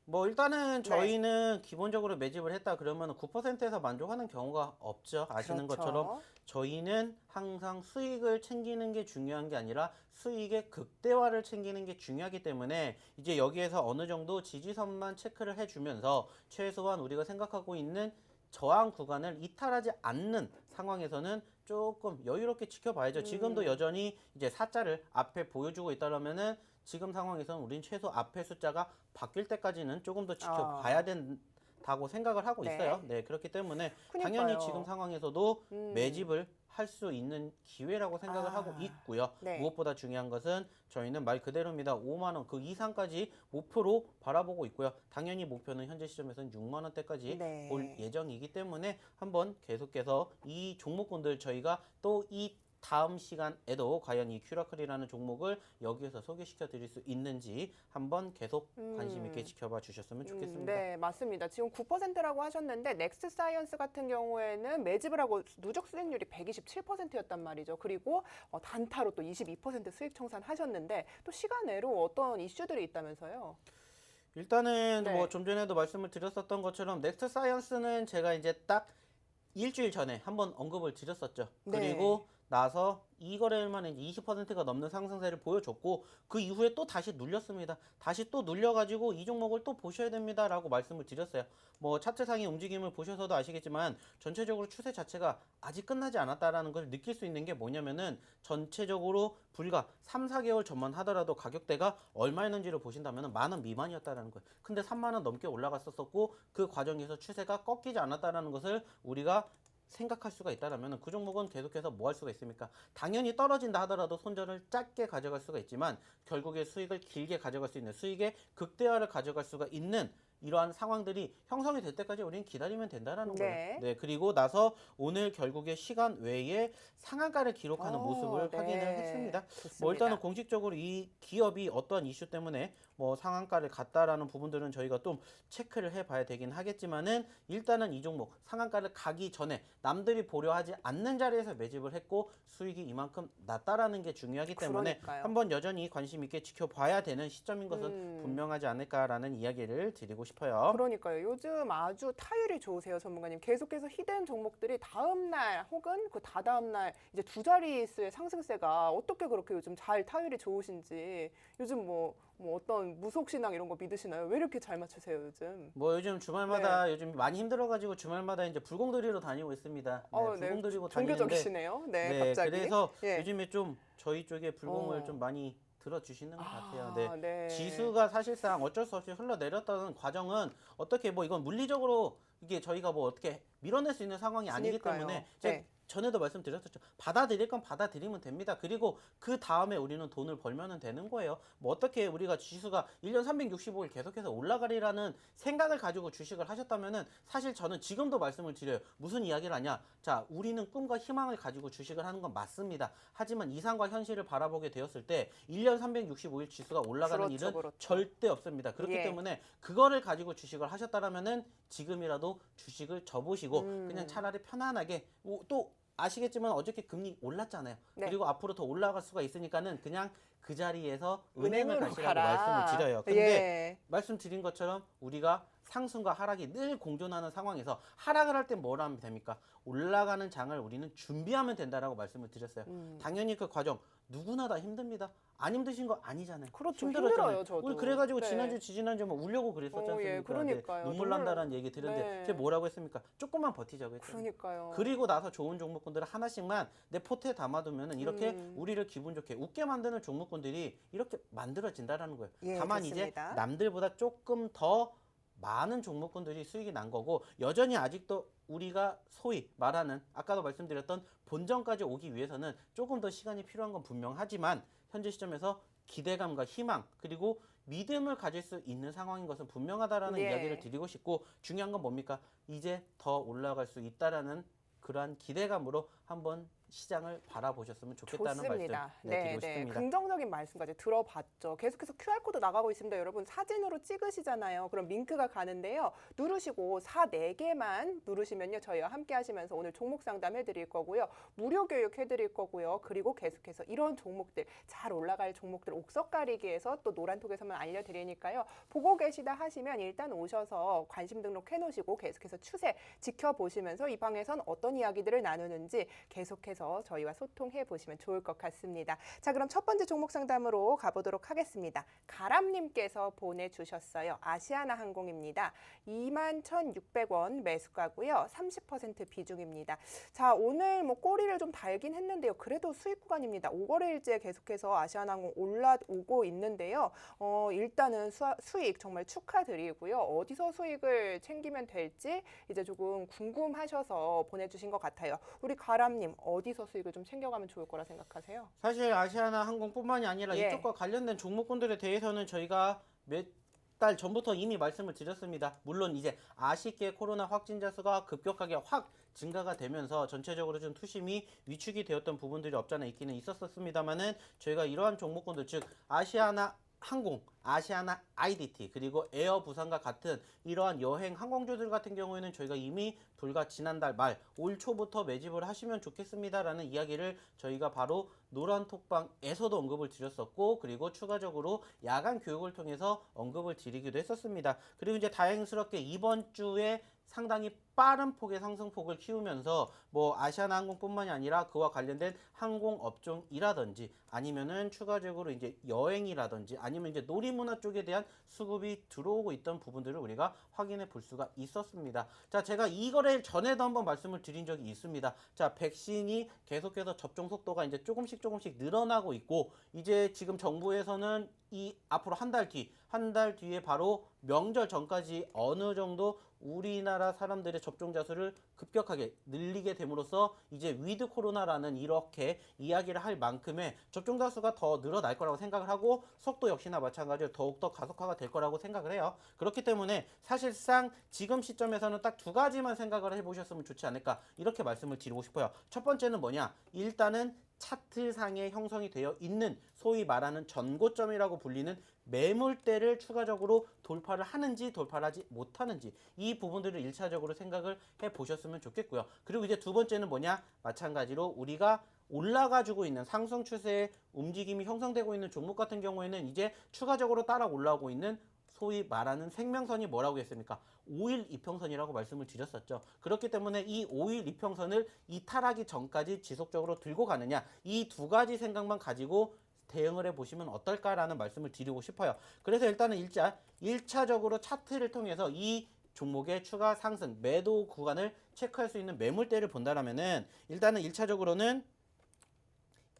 뭐 일단은 저희는 기본적으로 매집을 했다 그러면 9%에서 만족하는 경우가 없죠. 아시는 그렇죠. 것처럼 저희는 항상 수익을 챙기는 게 중요한 게 아니라 수익의 극대화를 챙기는 게 중요하기 때문에 이제 여기에서 어느 정도 지지선만 체크를 해주면서 최소한 우리가 생각하고 있는 저항 구간을 이탈하지 않는 상황에서는 조금 여유롭게 지켜봐야죠. 지금도 여전히 이제 4자를 앞에 보여주고 있다면은 지금 상황에서는 우린 최소 앞에 숫자가 바뀔 때까지는 조금 더 지켜봐야 된다고 생각을 하고 네. 있어요. 네, 그렇기 때문에 그러니까요. 당연히 지금 상황에서도 매집을 할 수 있는 기회라고 생각을 하고 있고요. 네. 무엇보다 중요한 것은 저희는 말 그대로입니다. 5만 원 그 이상까지 목표로 바라보고 있고요. 당연히 목표는 현재 시점에서는 6만 원대까지 네. 볼 예정이기 때문에 한번 계속해서 이 종목군들 저희가 또 이 다음 시간에도 과연 이 큐라클이라는 종목을 여기에서 소개시켜 드릴 수 있는지 한번 계속 관심 있게 지켜봐 주셨으면 좋겠습니다. 네, 맞습니다. 지금 9%라고 하셨는데 넥스 사이언스 같은 경우에는 매집을 하고 누적 수익률이 127%였단 말이죠. 그리고 단타로 또 22% 수익 청산하셨는데 또 시간외로 어떤 이슈들이 있다면서요? 일단은 네. 뭐 좀 전에도 말씀을 드렸었던 것처럼 넥스트 사이언스는 제가 이제 딱 일주일 전에 한번 언급을 드렸었죠. 네. 그리고 나서 이 거래일 만에 20%가 넘는 상승세를 보여줬고 그 이후에 또 다시 눌렸습니다. 다시 또 눌려가지고 이 종목을 또 보셔야 됩니다라고 말씀을 드렸어요. 뭐 차트상의 움직임을 보셔서도 아시겠지만 전체적으로 추세 자체가 아직 끝나지 않았다라는 걸 느낄 수 있는 게 뭐냐면은 전체적으로 불과 3, 4개월 전만 하더라도 가격대가 얼마였는지를 보신다면 만 원 미만이었다라는 거예요. 근데 3만 원 넘게 올라갔었고 그 과정에서 추세가 꺾이지 않았다라는 것을 우리가 생각할 수가 있다라면 그 종목은 계속해서 뭐 할 수가 있습니까? 당연히 떨어진다 하더라도 손절을 짧게 가져갈 수가 있지만 결국에 수익을 길게 가져갈 수 있는 수익의 극대화를 가져갈 수가 있는 이러한 상황들이 형성이 될 때까지 우리는 기다리면 된다라는 네. 거예요. 네, 그리고 나서 오늘 결국에 시간 외에 상한가를 기록하는 모습을 네. 확인을 했습니다. 좋습니다. 뭐 일단은 공식적으로 이 기업이 어떠한 이슈 때문에 뭐 상한가를 갔다라는 부분들은 저희가 좀 체크를 해봐야 되긴 하겠지만은 일단은 이 종목 상한가를 가기 전에 남들이 보려 하지 않는 자리에서 매집을 했고 수익이 이만큼 났다라는 게 중요하기 때문에 그러니까요. 한번 여전히 관심 있게 지켜봐야 되는 시점인 것은 분명하지 않을까라는 이야기를 드리고 싶어요. 그러니까요. 요즘 아주 타율이 좋으세요, 전문가님. 계속해서 히든 종목들이 다음 날 혹은 그 다다음 날 이제 두 자릿수의 상승세가 어떻게 그렇게 요즘 잘 타율이 좋으신지 요즘 뭐 어떤 무속신앙 이런 거 믿으시나요? 왜 이렇게 잘 맞추세요, 요즘? 뭐 요즘 주말마다 요즘 많이 힘들어가지고 주말마다 이제 불공들이로 다니고 있습니다. 네, 불공 들이고 다니는데 종교적이시네요. 네, 네, 갑자기. 그래서 예. 요즘에 좀 저희 쪽에 불공을 어. 좀 많이 들어주시는 것 같아요. 아, 네. 네. 지수가 사실상 어쩔 수 없이 흘러내렸다는 과정은 어떻게 뭐 이건 물리적으로 이게 저희가 뭐 어떻게 밀어낼 수 있는 상황이 아니기 그러니까요. 때문에 제가 네. 전에도 말씀드렸었죠. 받아들일 건 받아들이면 됩니다. 그리고 그 다음에 우리는 돈을 벌면 되는 거예요. 뭐 어떻게 우리가 지수가 1년 365일 계속해서 올라가리라는 생각을 가지고 주식을 하셨다면은 사실 저는 지금도 말씀을 드려요. 무슨 이야기를 하냐? 자, 우리는 꿈과 희망을 가지고 주식을 하는 건 맞습니다. 하지만 이상과 현실을 바라보게 되었을 때 1년 365일 지수가 올라가는 그렇죠, 일은 그렇죠. 절대 없습니다. 그렇기 예. 때문에 그거를 가지고 주식을 하셨다라면은 지금이라도 주식을 접으시고 그냥 차라리 편안하게 또 아시겠지만 어저께 금리 올랐잖아요. 네. 그리고 앞으로 더 올라갈 수가 있으니까는 그냥 그 자리에서 은행을 은행으로 가시라고 가라. 말씀을 드려요. 근데 예. 말씀드린 것처럼 우리가 상승과 하락이 늘 공존하는 상황에서 하락을 할 때 뭘 하면 됩니까? 올라가는 장을 우리는 준비하면 된다라고 말씀을 드렸어요. 당연히 그 과정 누구나 다 힘듭니다. 안 힘드신 거 아니잖아요. 그렇죠. 힘들었잖아요. 힘들어요, 저도. 우리 그래가지고 네. 지난주, 지지난주 뭐 울려고 그랬었지 않습니까? 예, 그러니까요. 눈물 난다라는 얘기 들었는데 네. 제가 뭐라고 했습니까? 조금만 버티자고 했잖아요. 그러니까요. 그리고 나서 좋은 종목군들을 하나씩만 내 포트에 담아두면은 이렇게 우리를 기분 좋게 웃게 만드는 종목군들이 이렇게 만들어진다라는 거예요. 예, 다만 좋습니다. 이제 남들보다 조금 더 많은 종목군들이 수익이 난 거고 여전히 아직도 우리가 소위 말하는 아까도 말씀드렸던 본전까지 오기 위해서는 조금 더 시간이 필요한 건 분명하지만 현재 시점에서 기대감과 희망 그리고 믿음을 가질 수 있는 상황인 것은 분명하다라는 예. 이야기를 드리고 싶고 중요한 건 뭡니까? 이제 더 올라갈 수 있다라는 그러한 기대감으로 한번 시장을 바라보셨으면 좋겠다는 좋습니다. 말씀 드리고 싶습니다. 긍정적인 말씀까지 들어봤죠. 계속해서 QR코드 나가고 있습니다. 여러분 사진으로 찍으시잖아요. 그럼 링크가 가는데요. 누르시고 4개만 누르시면요. 저희와 함께 하시면서 오늘 종목 상담 해드릴 거고요. 무료 교육 해드릴 거고요. 그리고 계속해서 이런 종목들 잘 올라갈 종목들 옥석 가리기에서 또 노란톡에서만 알려드리니까요. 보고 계시다 하시면 일단 오셔서 관심 등록해 놓으시고 계속해서 추세 지켜보시면서 이 방에선 어떤 이야기들을 나누는지 계속해서 저희와 소통해 보시면 좋을 것 같습니다. 자, 그럼 첫 번째 종목 상담으로 가보도록 하겠습니다. 가람님께서 보내주셨어요. 아시아나항공입니다. 21,600원 매수가고요. 30% 비중입니다. 자, 오늘 뭐 꼬리를 좀 달긴 했는데요. 그래도 수익 구간입니다. 5거래일째 계속해서 아시아나항공 올라오고 있는데요. 일단은 수익 정말 축하드리고요. 어디서 수익을 챙기면 될지 이제 조금 궁금하셔서 보내주신 것 같아요. 우리 가람님 어디서 수익을 좀 챙겨가면 좋을 거라 생각하세요? 사실 아시아나 항공뿐만이 아니라 예. 이쪽과 관련된 종목군들에 대해서는 저희가 몇 달 전부터 이미 말씀을 드렸습니다. 물론 이제 아쉽게 코로나 확진자 수가 급격하게 확 증가가 되면서 전체적으로 좀 투심이 위축이 되었던 부분들이 없지 않아 있기는 있었습니다만은 저희가 이러한 종목군들 즉 아시아나 항공 아시아나 IDT 그리고 에어 부산과 같은 이러한 여행 항공주들 같은 경우에는 저희가 이미 불과 지난달 말 올 초부터 매집을 하시면 좋겠습니다라는 이야기를 저희가 바로 노란톡방에서도 언급을 드렸었고, 그리고 추가적으로 야간 교육을 통해서 언급을 드리기도 했었습니다. 그리고 이제 다행스럽게 이번 주에 상당히 빠른 폭의 상승폭을 키우면서 뭐 아시아나 항공뿐만이 아니라 그와 관련된 항공 업종이라든지 아니면은 추가적으로 이제 여행이라든지 아니면 이제 놀이문화 쪽에 대한 수급이 들어오고 있던 부분들을 우리가 확인해 볼 수가 있었습니다. 자, 제가 이거를 전에도 한번 말씀을 드린 적이 있습니다. 자, 백신이 계속해서 접종 속도가 이제 조금씩 늘어나고 있고, 이제 지금 정부에서는 이 앞으로 한 달 뒤에 바로 명절 전까지 어느 정도 우리나라 사람들의 접종자 수를 급격하게 늘리게 됨으로써 이제 위드 코로나라는 이렇게 이야기를 할 만큼의 접종자 수가 더 늘어날 거라고 생각을 하고, 속도 역시나 마찬가지로 더욱더 가속화가 될 거라고 생각을 해요. 그렇기 때문에 사실상 지금 시점에서는 딱 두 가지만 생각을 해보셨으면 좋지 않을까, 이렇게 말씀을 드리고 싶어요. 첫 번째는 뭐냐, 일단은 차트상에 형성이 되어 있는 소위 말하는 전고점이라고 불리는 매물대를 추가적으로 돌파를 하는지 돌파하지 못하는지, 이 부분들을 1차적으로 생각을 해 보셨으면 좋겠고요. 그리고 이제 두 번째는 뭐냐, 마찬가지로 우리가 올라가지고 있는 상승 추세의 움직임이 형성되고 있는 종목 같은 경우에는 이제 추가적으로 따라 올라오고 있는 소위 말하는 생명선이 뭐라고 했습니까? 5일 이평선이라고 말씀을 드렸었죠. 그렇기 때문에 이 5일 이평선을 이탈하기 전까지 지속적으로 들고 가느냐, 이 두 가지 생각만 가지고 대응을 해보시면 어떨까라는 말씀을 드리고 싶어요. 그래서 일단은 1차적으로 차트를 통해서 이 종목의 추가 상승, 매도 구간을 체크할 수 있는 매물대를 본다라면은, 일단은 1차적으로는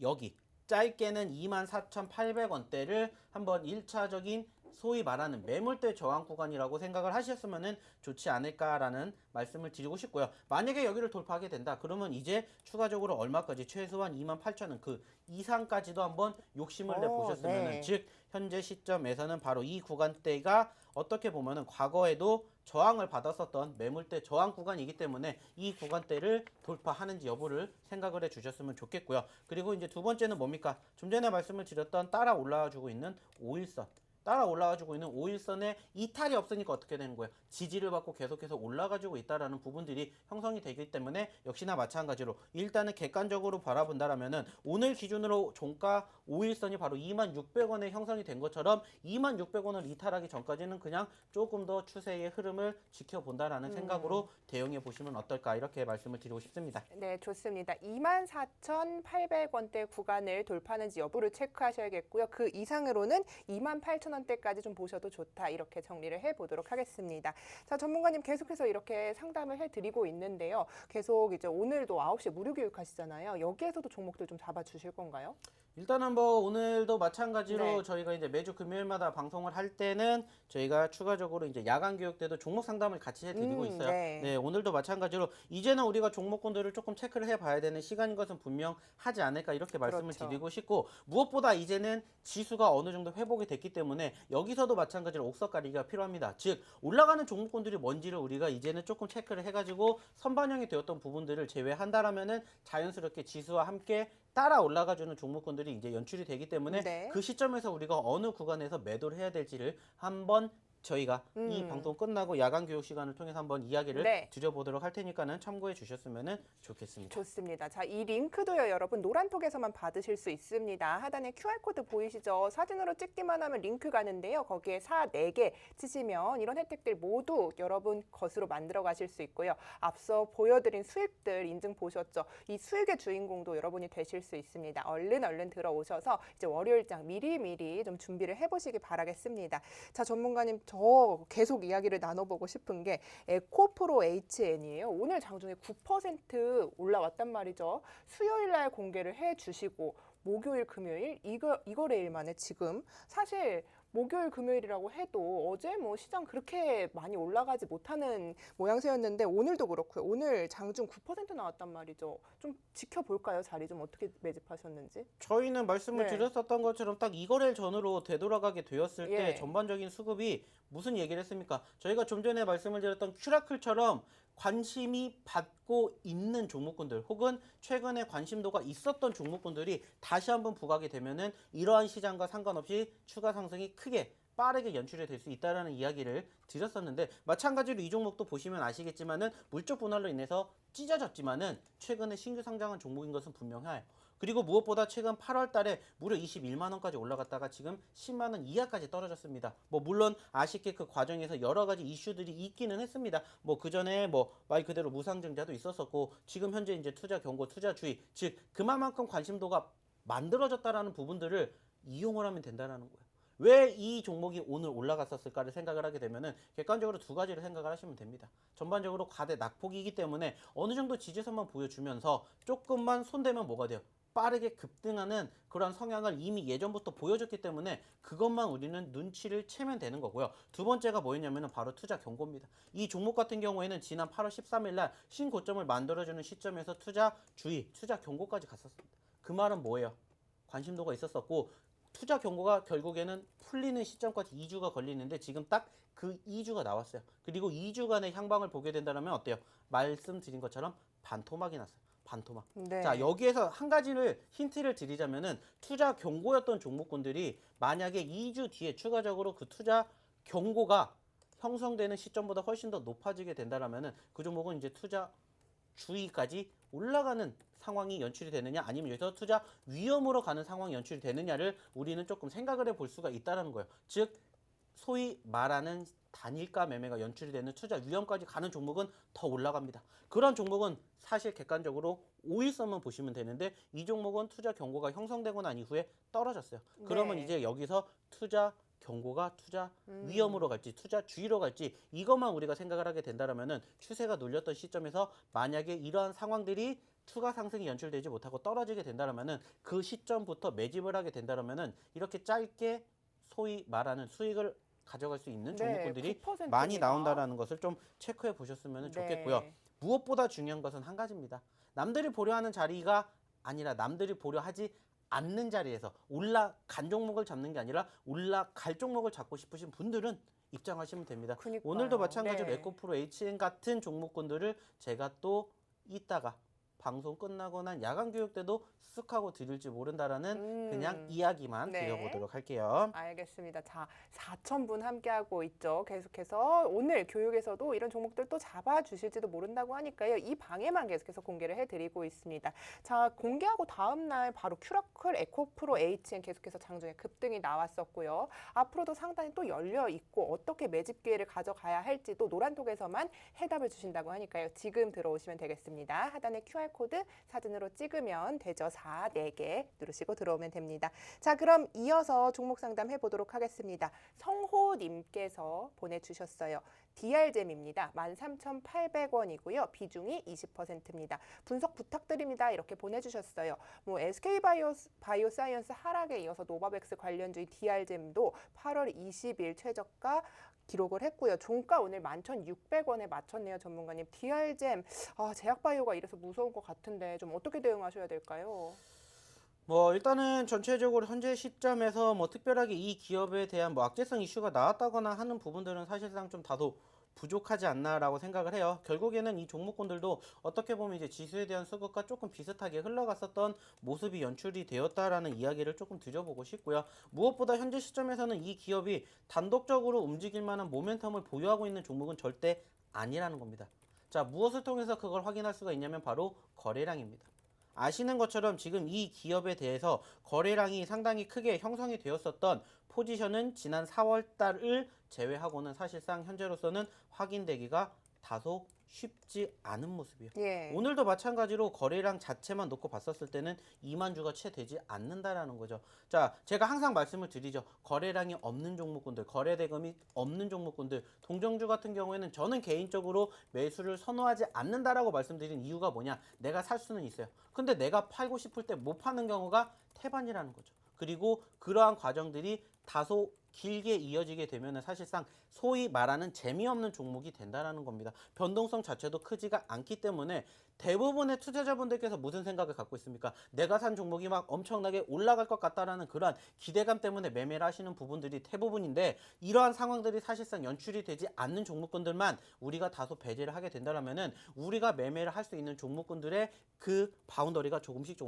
여기 짧게는 24,800원대를 한번 1차적인 소위 말하는 매물대 저항 구간이라고 생각을 하셨으면 좋지 않을까라는 말씀을 드리고 싶고요. 만약에 여기를 돌파하게 된다 그러면 이제 추가적으로 얼마까지, 최소한 28,000원 그 이상까지도 한번 욕심을 내보셨으면, 네. 즉 현재 시점에서는 바로 이 구간대가 어떻게 보면은 과거에도 저항을 받았었던 매물대 저항 구간이기 때문에 이 구간대를 돌파하는지 여부를 생각을 해 주셨으면 좋겠고요. 그리고 이제 두 번째는 뭡니까? 좀 전에 말씀을 드렸던 따라 올라와주고 있는 5일선. 따라 올라가지고 있는 5일선에 이탈이 없으니까 어떻게 되는 거예요? 지지를 받고 계속해서 올라가지고 있다라는 부분들이 형성이 되기 때문에 역시나 마찬가지로 일단은 객관적으로 바라본다라면은 오늘 기준으로 종가 5일선이 바로 26,600원에 형성이 된 것처럼 26,600원을 이탈하기 전까지는 그냥 조금 더 추세의 흐름을 지켜본다라는 생각으로 대응해 보시면 어떨까, 이렇게 말씀을 드리고 싶습니다. 네, 좋습니다. 24,800원대 구간을 돌파하는지 여부를 체크하셔야겠고요. 그 이상으로는 28,000원대까지 좀 보셔도 좋다, 이렇게 정리를 해보도록 하겠습니다. 자, 전문가님 계속해서 이렇게 상담을 해드리고 있는데요. 계속 이제 오늘도 9시에 무료 교육 하시잖아요. 여기에서도 종목들 좀 잡아주실 건가요? 일단은 뭐 오늘도 마찬가지로 네. 저희가 이제 매주 금요일마다 방송을 할 때는 저희가 추가적으로 이제 야간 교육 때도 종목 상담을 같이 해드리고 있어요. 네. 네, 오늘도 마찬가지로 이제는 우리가 종목군들을 조금 체크를 해봐야 되는 시간인 것은 분명하지 않을까, 이렇게 말씀을 그렇죠. 드리고 싶고, 무엇보다 이제는 지수가 어느 정도 회복이 됐기 때문에 여기서도 마찬가지로 옥석가리기가 필요합니다. 즉 올라가는 종목군들이 뭔지를 우리가 이제는 조금 체크를 해가지고 선반영이 되었던 부분들을 제외한다라면은 자연스럽게 지수와 함께 따라 올라가주는 종목군들이 이제 연출이 되기 때문에 네. 그 시점에서 우리가 어느 구간에서 매도를 해야 될지를 한번 저희가 이 방송 끝나고 야간 교육 시간을 통해서 한번 이야기를 네. 드려보도록 할 테니까는 참고해 주셨으면 좋겠습니다. 좋습니다. 자, 이 링크도요, 여러분 노란톡에서만 받으실 수 있습니다. 하단에 QR코드 보이시죠? 사진으로 찍기만 하면 링크 가는데요. 거기에 4개 치시면 이런 혜택들 모두 여러분 것으로 만들어 가실 수 있고요. 앞서 보여드린 수익들 인증 보셨죠? 이 수익의 주인공도 여러분이 되실 수 있습니다. 얼른 들어오셔서 이제 월요일장 미리 좀 준비를 해보시기 바라겠습니다. 자, 전문가님, 저 계속 이야기를 나눠보고 싶은 게 에코프로 HN이에요. 오늘 장중에 9% 올라왔단 말이죠. 수요일 날 공개를 해주시고 목요일, 금요일 이거래일 만에 지금 사실 목요일, 금요일이라고 해도 어제 뭐 시장 그렇게 많이 올라가지 못하는 모양새였는데 오늘도 그렇고요. 오늘 장중 9% 나왔단 말이죠. 좀 지켜볼까요? 자리 좀 어떻게 매집하셨는지? 저희는 말씀을 네. 드렸었던 것처럼 딱 이거래일 전으로 되돌아가게 되었을 때 예. 전반적인 수급이 무슨 얘기를 했습니까? 저희가 좀 전에 말씀을 드렸던 큐라클처럼 관심이 받고 있는 종목군들 혹은 최근에 관심도가 있었던 종목군들이 다시 한번 부각이 되면은 이러한 시장과 상관없이 추가 상승이 크게 빠르게 연출이 될 수 있다라는 이야기를 드렸었는데 마찬가지로 이 종목도 보시면 아시겠지만은 물적 분할로 인해서 찢어졌지만은 최근에 신규 상장한 종목인 것은 분명해요. 그리고 무엇보다 최근 8월 달에 무려 21만 원까지 올라갔다가 지금 10만 원 이하까지 떨어졌습니다. 뭐 물론 아쉽게 그 과정에서 여러 가지 이슈들이 있기는 했습니다. 뭐 그전에 뭐 말 그대로 무상증자도 있었었고 지금 현재 이제 투자 경고, 투자 주의, 즉 그만큼 관심도가 만들어졌다라는 부분들을 이용을 하면 된다라는 거예요. 왜 이 종목이 오늘 올라갔었을까를 생각을 하게 되면은 객관적으로 두 가지를 생각을 하시면 됩니다. 전반적으로 과대 낙폭이기 때문에 어느 정도 지지선만 보여주면서 조금만 손대면 뭐가 돼요? 빠르게 급등하는 그런 성향을 이미 예전부터 보여줬기 때문에 그것만 우리는 눈치를 채면 되는 거고요. 두 번째가 뭐였냐면은 바로 투자 경고입니다. 이 종목 같은 경우에는 지난 8월 13일 날 신고점을 만들어주는 시점에서 투자 주의, 투자 경고까지 갔었습니다. 그 말은 뭐예요? 관심도가 있었었고 투자 경고가 결국에는 풀리는 시점까지 2주가 걸리는데 지금 딱 그 2주가 나왔어요. 그리고 2주간의 향방을 보게 된다면 어때요? 말씀드린 것처럼 반토막이 났어요. 반토막. 네. 자, 여기에서 한 가지를 힌트를 드리자면은 투자 경고였던 종목군들이 만약에 2주 뒤에 추가적으로 그 투자 경고가 형성되는 시점보다 훨씬 더 높아지게 된다라면은 그 종목은 이제 투자 주의까지 올라가는 상황이 연출이 되느냐 아니면 여기서 투자 위험으로 가는 상황이 연출이 되느냐를 우리는 조금 생각을 해볼 수가 있다는 거예요. 즉 소위 말하는 단일가 매매가 연출이 되는 투자 위험까지 가는 종목은 더 올라갑니다. 그런 종목은 사실 객관적으로 5일선만 보시면 되는데 이 종목은 투자 경고가 형성되고 난 이후에 떨어졌어요. 그러면 네. 이제 여기서 투자 경고가 투자 위험으로 갈지 투자 주의로 갈지 이것만 우리가 생각을 하게 된다면은 추세가 눌렸던 시점에서 만약에 이러한 상황들이 추가 상승이 연출되지 못하고 떨어지게 된다면은 그 시점부터 매집을 하게 된다면은 이렇게 짧게 소위 말하는 수익을 가져갈 수 있는 종목군들이 9%입니다. 많이 나온다라는 것을 좀 체크해 보셨으면 좋겠고요. 네. 무엇보다 중요한 것은 한 가지입니다. 남들이 보려 하는 자리가 아니라 남들이 보려 하지 않는 자리에서 올라간 종목을 잡는 게 아니라 올라갈 종목을 잡고 싶으신 분들은 입장하시면 됩니다. 그러니까요. 오늘도 마찬가지로 네. 에코프로 HN 같은 종목군들을 제가 또 이따가 방송 끝나고 난 야간 교육 때도 쓱 하고 드릴지 모른다라는 그냥 이야기만 네. 드려보도록 할게요. 알겠습니다. 자, 4,000분 함께하고 있죠. 계속해서 오늘 교육에서도 이런 종목들 또 잡아주실지도 모른다고 하니까요. 이 방에만 계속해서 공개를 해드리고 있습니다. 자, 공개하고 다음 날 바로 큐라클 에코프로 HN 계속해서 장중에 급등이 나왔었고요. 앞으로도 상단이 또 열려 있고 어떻게 매집 기회를 가져가야 할지도 노란톡에서만 해답을 주신다고 하니까요. 지금 들어오시면 되겠습니다. 하단에 QR코드 사진으로 찍으면 되죠. 4, 4개 누르시고 들어오면 됩니다. 자, 그럼 이어서 종목 상담 해보도록 하겠습니다. 성호님께서 보내주셨어요. DR잼입니다. 13,800원이고요. 비중이 20%입니다. 분석 부탁드립니다. 이렇게 보내주셨어요. 뭐 SK바이오사이언스 하락에 이어서 노바백스 관련주의 DR잼도 8월 20일 최저가 기록을 했고요. 종가 오늘 11,600원에 맞췄네요. 전문가님. DR잼, 제약바이오가 이래서 무서운 것 같은데 좀 어떻게 대응하셔야 될까요? 뭐 일단은 전체적으로 현재 시점에서 뭐 특별하게 이 기업에 대한 뭐 악재성 이슈가 나왔다거나 하는 부분들은 사실상 좀 다소 부족하지 않나라고 생각을 해요. 결국에는 이 종목군들도 어떻게 보면 이제 지수에 대한 수급과 조금 비슷하게 흘러갔었던 모습이 연출이 되었다라는 이야기를 조금 드려보고 싶고요. 무엇보다 현재 시점에서는 이 기업이 단독적으로 움직일 만한 모멘텀을 보유하고 있는 종목은 절대 아니라는 겁니다. 자, 무엇을 통해서 그걸 확인할 수가 있냐면 바로 거래량입니다. 아시는 것처럼 지금 이 기업에 대해서 거래량이 상당히 크게 형성이 되었었던 포지션은 지난 4월 달을 제외하고는 사실상 현재로서는 확인되기가 다소 쉽지 않은 모습이에요. 예. 오늘도 마찬가지로 거래량 자체만 놓고 봤었을 때는 2만 주가 채 되지 않는다라는 거죠. 자, 제가 항상 말씀을 드리죠. 거래량이 없는 종목군들, 거래 대금이 없는 종목군들, 동종주 같은 경우에는 저는 개인적으로 매수를 선호하지 않는다라고 말씀드린 이유가 뭐냐? 내가 살 수는 있어요. 근데 내가 팔고 싶을 때 못 파는 경우가 태반이라는 거죠. 그리고 그러한 과정들이 다소 길게 이어지게 되면 사실상 소위 말하는 재미없는 종목이 된다는 겁니다. 변동성 자체도 크지가 않기 때문에 대부분의 투자자분들께서 무슨 생각을 갖고 있습니까? 내가 산 종목이 막 엄청나게 올라갈 것 같다라는 그런 기대감 때문에 매매를 하시는 부분들이 대부분인데 이러한 상황들이 사실상 연출이 되지 않는 종목군들만 우리가 다소 배제를 하게 된다면은 우리가 매매를 할 수 있는 종목군들의 그 바운더리가 조금씩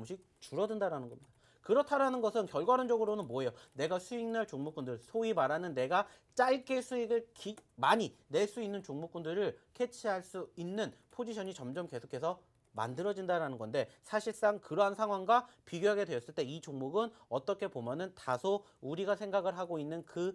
줄어든다라는 겁니다. 그렇다라는 것은 결과론적으로는 뭐예요? 내가 수익 날 종목군들, 소위 말하는 내가 짧게 수익을 많이 낼 수 있는 종목군들을 캐치할 수 있는 포지션이 점점 계속해서 만들어진다는 건데, 사실상 그러한 상황과 비교하게 되었을 때 이 종목은 어떻게 보면은 다소 우리가 생각을 하고 있는 그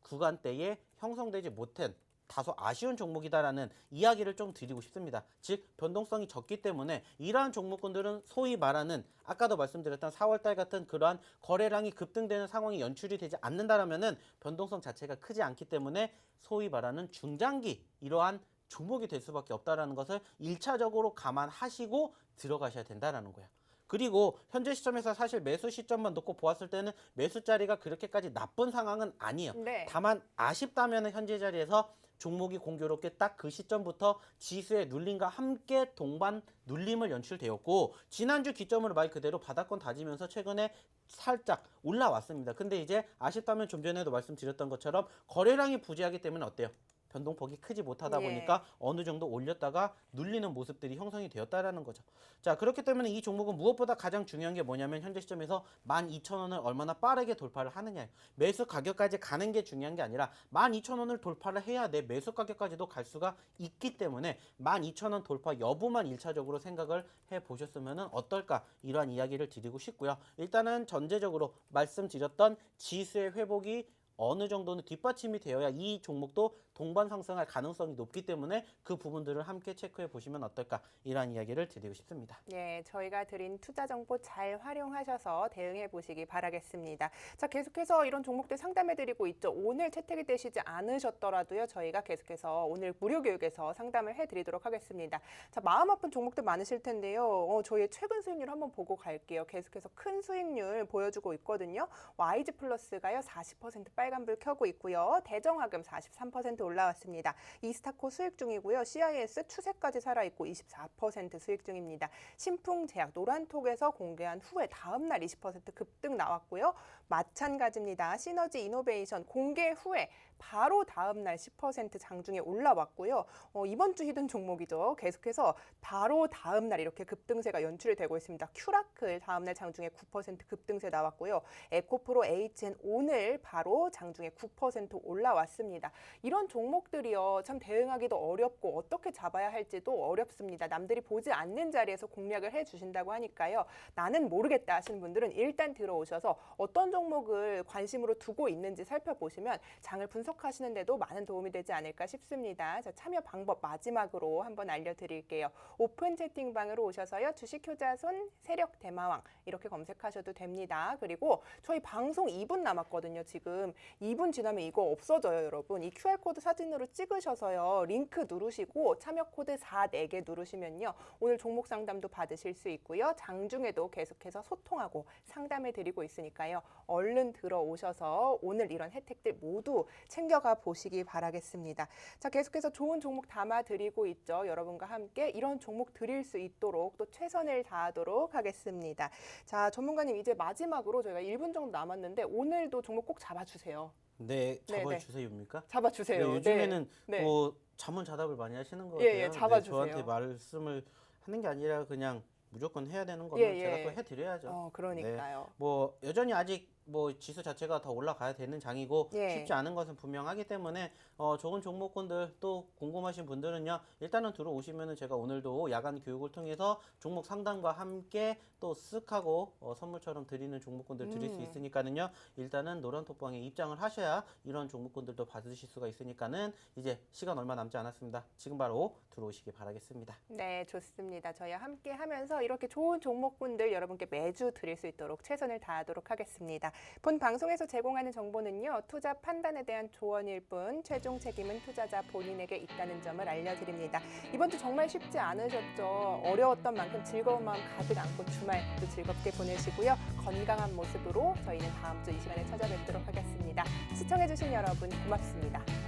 구간대에 형성되지 못한 다소 아쉬운 종목이다라는 이야기를 좀 드리고 싶습니다. 즉 변동성이 적기 때문에 이러한 종목군들은 소위 말하는 아까도 말씀드렸던 4월달 같은 그러한 거래량이 급등되는 상황이 연출이 되지 않는다라면은 변동성 자체가 크지 않기 때문에 소위 말하는 중장기 이러한 종목이 될 수밖에 없다라는 것을 1차적으로 감안하시고 들어가셔야 된다라는 거예요. 그리고 현재 시점에서 사실 매수 시점만 놓고 보았을 때는 매수 자리가 그렇게까지 나쁜 상황은 아니에요. 네. 다만 아쉽다면 현재 자리에서 종목이 공교롭게 딱 그 시점부터 지수의 눌림과 함께 동반 눌림을 연출되었고, 지난주 기점으로 말 그대로 바닥권 다지면서 최근에 살짝 올라왔습니다. 근데 이제 아쉽다면 좀 전에도 말씀드렸던 것처럼 거래량이 부재하기 때문에 어때요? 변동폭이 크지 못하다 보니까 어느 정도 올렸다가 눌리는 모습들이 형성이 되었다라는 거죠. 자, 그렇기 때문에 이 종목은 무엇보다 가장 중요한 게 뭐냐면 현재 시점에서 12,000원을 얼마나 빠르게 돌파를 하느냐예요. 매수 가격까지 가는 게 중요한 게 아니라 12,000원을 돌파를 해야 내 매수 가격까지도 갈 수가 있기 때문에 12,000원 돌파 여부만 1차적으로 생각을 해보셨으면 어떨까, 이러한 이야기를 드리고 싶고요. 일단은 전제적으로 말씀드렸던 지수의 회복이 어느 정도는 뒷받침이 되어야 이 종목도 동반 상승할 가능성이 높기 때문에 그 부분들을 함께 체크해 보시면 어떨까, 이런 이야기를 드리고 싶습니다. 네, 저희가 드린 투자 정보 잘 활용하셔서 대응해 보시기 바라겠습니다. 자, 계속해서 이런 종목들 상담해 드리고 있죠. 오늘 채택이 되시지 않으셨더라도요, 저희가 계속해서 오늘 무료 교육에서 상담을 해 드리도록 하겠습니다. 자, 마음 아픈 종목들 많으실 텐데요. 저희의 최근 수익률 한번 보고 갈게요. 계속해서 큰 수익률 보여주고 있거든요. YG 플러스가요, 40% 빨간불 켜고 있고요. 대정화금 43% 올라왔습니다. 이스타코 수익 중이고요. CIS 추세까지 살아있고 24% 수익 중입니다. 신풍제약 노란톡에서 공개한 후에 다음날 20% 급등 나왔고요. 마찬가지입니다. 시너지 이노베이션 공개 후에 바로 다음날 10% 장중에 올라왔고요. 이번 주 히든 종목이죠. 계속해서 바로 다음날 이렇게 급등세가 연출이 되고 있습니다. 큐라클 다음날 장중에 9% 급등세 나왔고요. 에코프로 HN 오늘 바로 장중에 9% 올라왔습니다. 이런 종목들이요, 참 대응하기도 어렵고 어떻게 잡아야 할지도 어렵습니다. 남들이 보지 않는 자리에서 공략을 해주신다고 하니까요. 나는 모르겠다 하시는 분들은 일단 들어오셔서 어떤 종목을 관심으로 두고 있는지 살펴보시면 장을 분석하시는데도 많은 도움이 되지 않을까 싶습니다. 자, 참여 방법 마지막으로 한번 알려드릴게요. 오픈 채팅방으로 오셔서요. 주식 효자손 세력 대마왕 이렇게 검색하셔도 됩니다. 그리고 저희 방송 2분 남았거든요. 지금 2분 지나면 이거 없어져요, 여러분. 이 QR코드 사진으로 찍으셔서요. 링크 누르시고 참여 코드 4개 누르시면요. 오늘 종목 상담도 받으실 수 있고요. 장중에도 계속해서 소통하고 상담해 드리고 있으니까요. 얼른 들어오셔서 오늘 이런 혜택들 모두 챙겨가 보시기 바라겠습니다. 자, 계속해서 좋은 종목 담아 드리고 있죠. 여러분과 함께 이런 종목 드릴 수 있도록 또 최선을 다하도록 하겠습니다. 자, 전문가님 이제 마지막으로 저희가 1분 정도 남았는데 오늘도 종목 꼭 잡아주세요. 네, 잡아주세요입니까? 잡아주세요. 네, 요즘에는 네. 뭐 자문자답을 많이 하시는 것 예, 같아요. 예, 잡아주세요. 네, 저한테 말씀을 하는 게 아니라 그냥 무조건 해야 되는 거면 예, 예. 제가 또 해드려야죠. 그러니까요. 네, 뭐 여전히 아직 뭐 지수 자체가 더 올라가야 되는 장이고 예. 쉽지 않은 것은 분명하기 때문에 좋은 종목군들 또 궁금하신 분들은요, 일단은 들어오시면은 제가 오늘도 야간 교육을 통해서 종목 상담과 함께 또 쓱 하고 선물처럼 드리는 종목군들 드릴 수 있으니까는요, 일단은 노란톡방에 입장을 하셔야 이런 종목군들도 받으실 수가 있으니까는 이제 시간 얼마 남지 않았습니다. 지금 바로 들어오시기 바라겠습니다. 네, 좋습니다. 저희와 함께 하면서 이렇게 좋은 종목군들 여러분께 매주 드릴 수 있도록 최선을 다하도록 하겠습니다. 본 방송에서 제공하는 정보는요, 투자 판단에 대한 조언일 뿐 최종 책임은 투자자 본인에게 있다는 점을 알려드립니다. 이번 주 정말 쉽지 않으셨죠? 어려웠던 만큼 즐거운 마음 가득 안고 주말도 즐겁게 보내시고요. 건강한 모습으로 저희는 다음 주 이 시간에 찾아뵙도록 하겠습니다. 시청해주신 여러분 고맙습니다.